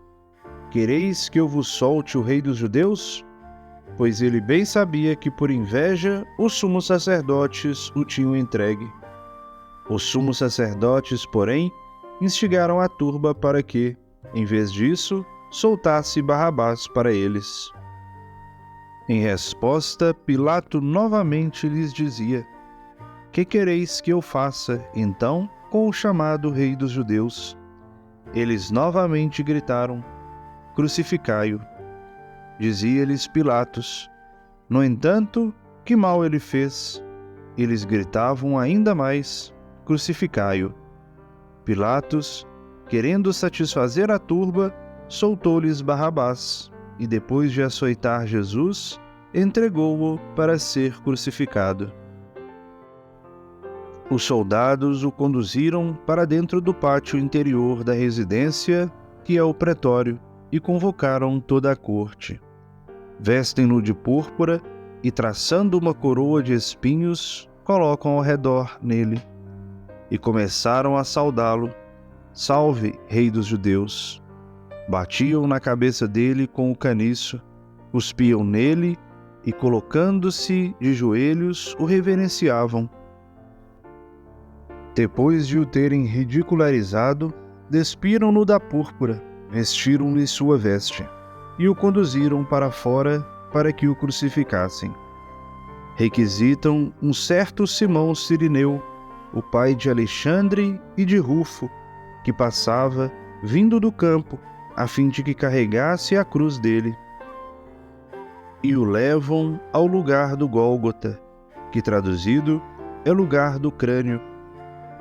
[SPEAKER 1] Quereis que eu vos solte o rei dos judeus? Pois ele bem sabia que por inveja os sumos sacerdotes o tinham entregue. Os sumos sacerdotes, porém, instigaram a turba para que, em vez disso, soltasse Barrabás para eles. Em resposta, Pilato novamente lhes dizia: Que quereis que eu faça, então, com o chamado rei dos judeus? Eles novamente gritaram: Crucificai-o. Dizia-lhes Pilatos: No entanto, que mal ele fez? Eles gritavam ainda mais: Crucificai-o. Pilatos, querendo satisfazer a turba, soltou-lhes Barrabás, e depois de açoitar Jesus, entregou-o para ser crucificado. Os soldados o conduziram para dentro do pátio interior da residência, que é o pretório, e convocaram toda a corte. Vestem-no de púrpura e, traçando uma coroa de espinhos, colocam ao redor nele. E começaram a saudá-lo: Salve, Rei dos Judeus! Batiam na cabeça dele com o caniço, cuspiam nele e, colocando-se de joelhos, o reverenciavam. Depois de o terem ridicularizado, despiram-no da púrpura, vestiram-lhe sua veste e o conduziram para fora para que o crucificassem. Requisitam um certo Simão Cirineu, o pai de Alexandre e de Rufo, que passava, vindo do campo, a fim de que carregasse a cruz dele. E o levam ao lugar do Gólgota, que traduzido é lugar do crânio.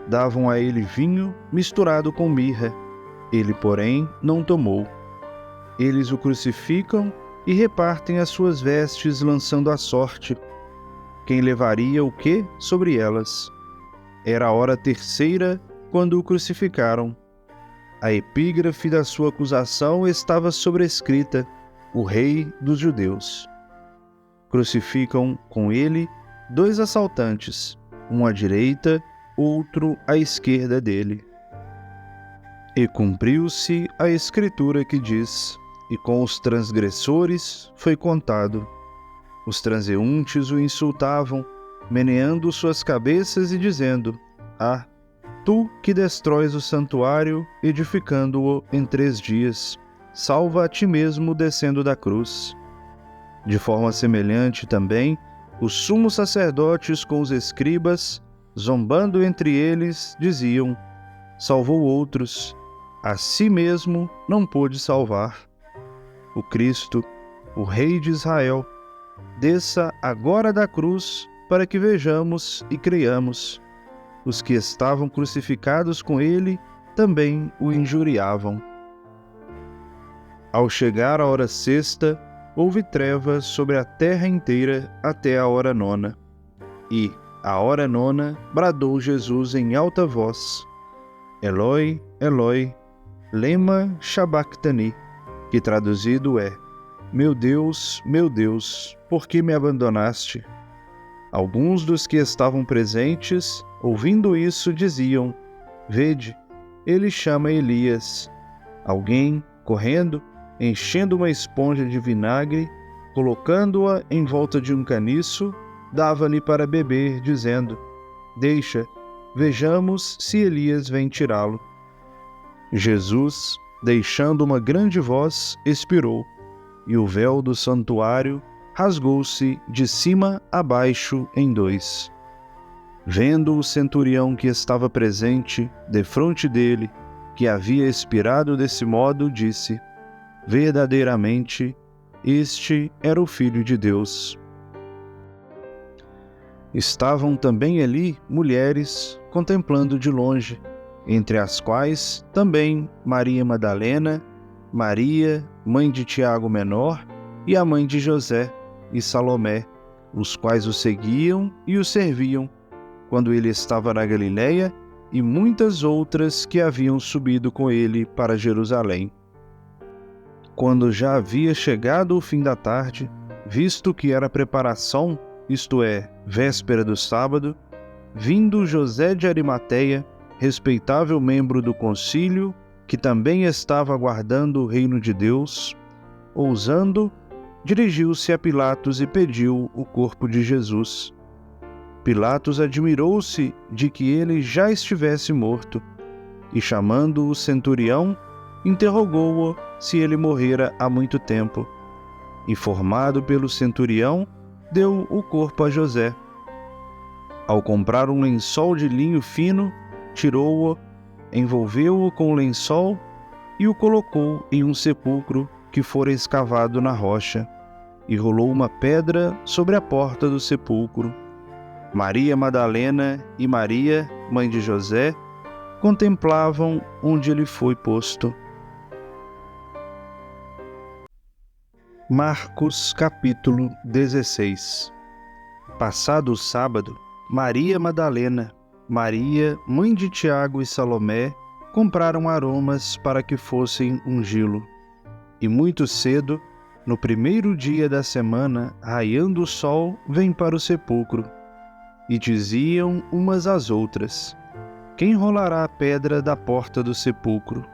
[SPEAKER 1] Davam a ele vinho misturado com mirra. Ele, porém, não tomou. Eles o crucificam e repartem as suas vestes, lançando a sorte. Quem levaria o quê sobre elas? Era a hora terceira quando o crucificaram. A epígrafe da sua acusação estava sobrescrita: o Rei dos Judeus. Crucificam com ele 2 assaltantes, um à direita, outro à esquerda dele. E cumpriu-se a escritura que diz: E com os transgressores foi contado. Os transeuntes o insultavam, meneando suas cabeças e dizendo: Ah, tu que destróis o santuário, edificando-o em 3 dias, salva a ti mesmo descendo da cruz. De forma semelhante também, os sumos sacerdotes com os escribas, zombando entre eles, diziam: Salvou outros, a si mesmo não pôde salvar. O Cristo, o Rei de Israel, desça agora da cruz para que vejamos e creiamos. Os que estavam crucificados com ele também o injuriavam. Ao chegar a hora sexta, houve trevas sobre a terra inteira até a hora 9. E, à hora 9, bradou Jesus em alta voz: Eloi, Eloi, lema sabachthani, que traduzido é: meu Deus, por que me abandonaste? Alguns dos que estavam presentes, ouvindo isso, diziam: Vede, ele chama Elias. Alguém, correndo, enchendo uma esponja de vinagre, colocando-a em volta de um caniço, dava-lhe para beber, dizendo: Deixa, vejamos se Elias vem tirá-lo. Jesus, deixando uma grande voz, expirou, e o véu do santuário rasgou-se de cima a baixo em dois. Vendo o centurião que estava presente, defronte dele, que havia expirado desse modo, disse: verdadeiramente, este era o Filho de Deus. Estavam também ali mulheres contemplando de longe, entre as quais também Maria Madalena, Maria, mãe de Tiago Menor, e a mãe de José, e Salomé, os quais o seguiam e o serviam, quando ele estava na Galiléia, e muitas outras que haviam subido com ele para Jerusalém. Quando já havia chegado o fim da tarde, visto que era preparação, isto é, véspera do sábado, vindo José de Arimateia, respeitável membro do concílio, que também estava aguardando o reino de Deus, ousando, dirigiu-se a Pilatos e pediu o corpo de Jesus. Pilatos admirou-se de que ele já estivesse morto, e chamando o centurião, interrogou-o se ele morrera há muito tempo. Informado pelo centurião, deu o corpo a José. Ao comprar um lençol de linho fino, tirou-o, envolveu-o com o lençol e o colocou em um sepulcro que fora escavado na rocha, e rolou uma pedra sobre a porta do sepulcro. Maria Madalena e Maria, mãe de José, contemplavam onde ele foi posto. Marcos capítulo 16. Passado o sábado, Maria Madalena, Maria, mãe de Tiago e Salomé, compraram aromas para que fossem ungí-lo. E muito cedo, no primeiro dia da semana, raiando o sol, vêm para o sepulcro. E diziam umas às outras: quem rolará a pedra da porta do sepulcro?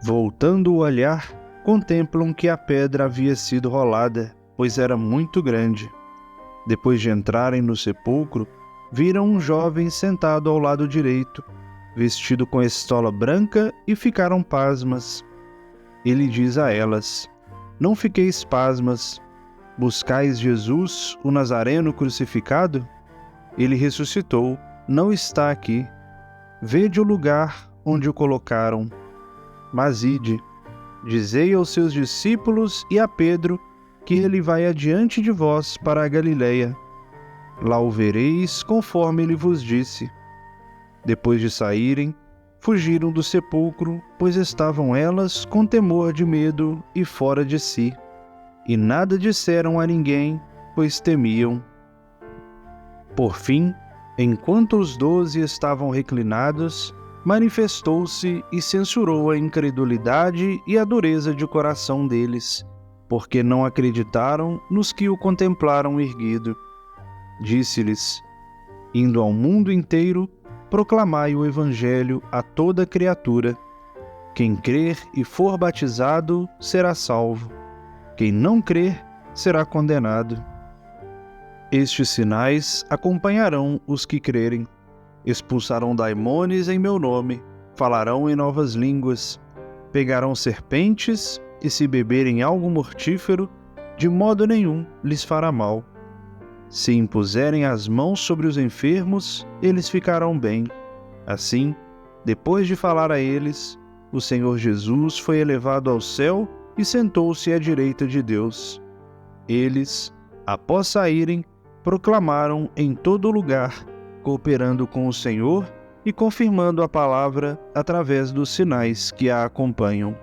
[SPEAKER 1] Voltando o olhar, contemplam que a pedra havia sido rolada, pois era muito grande. Depois de entrarem no sepulcro, viram um jovem sentado ao lado direito, vestido com estola branca, e ficaram pasmas. Ele diz a elas: não fiqueis pasmas. Buscais Jesus, o Nazareno crucificado? Ele ressuscitou, não está aqui. Vede o lugar onde o colocaram. Mas ide, dizei aos seus discípulos e a Pedro que ele vai adiante de vós para a Galiléia. Lá o vereis conforme ele vos disse. Depois de saírem, fugiram do sepulcro, pois estavam elas com temor de medo e fora de si. E nada disseram a ninguém, pois temiam. Por fim, enquanto os 12 estavam reclinados, manifestou-se e censurou a incredulidade e a dureza de coração deles, porque não acreditaram nos que o contemplaram erguido. Disse-lhes: indo ao mundo inteiro, proclamai o Evangelho a toda criatura. Quem crer e for batizado será salvo. Quem não crer será condenado. Estes sinais acompanharão os que crerem. Expulsarão daimones em meu nome, falarão em novas línguas, pegarão serpentes, e se beberem algo mortífero, de modo nenhum lhes fará mal. Se impuserem as mãos sobre os enfermos, eles ficarão bem. Assim, depois de falar a eles, o Senhor Jesus foi elevado ao céu e sentou-se à direita de Deus. Eles, após saírem, proclamaram em todo lugar, cooperando com o Senhor e confirmando a palavra através dos sinais que a acompanham.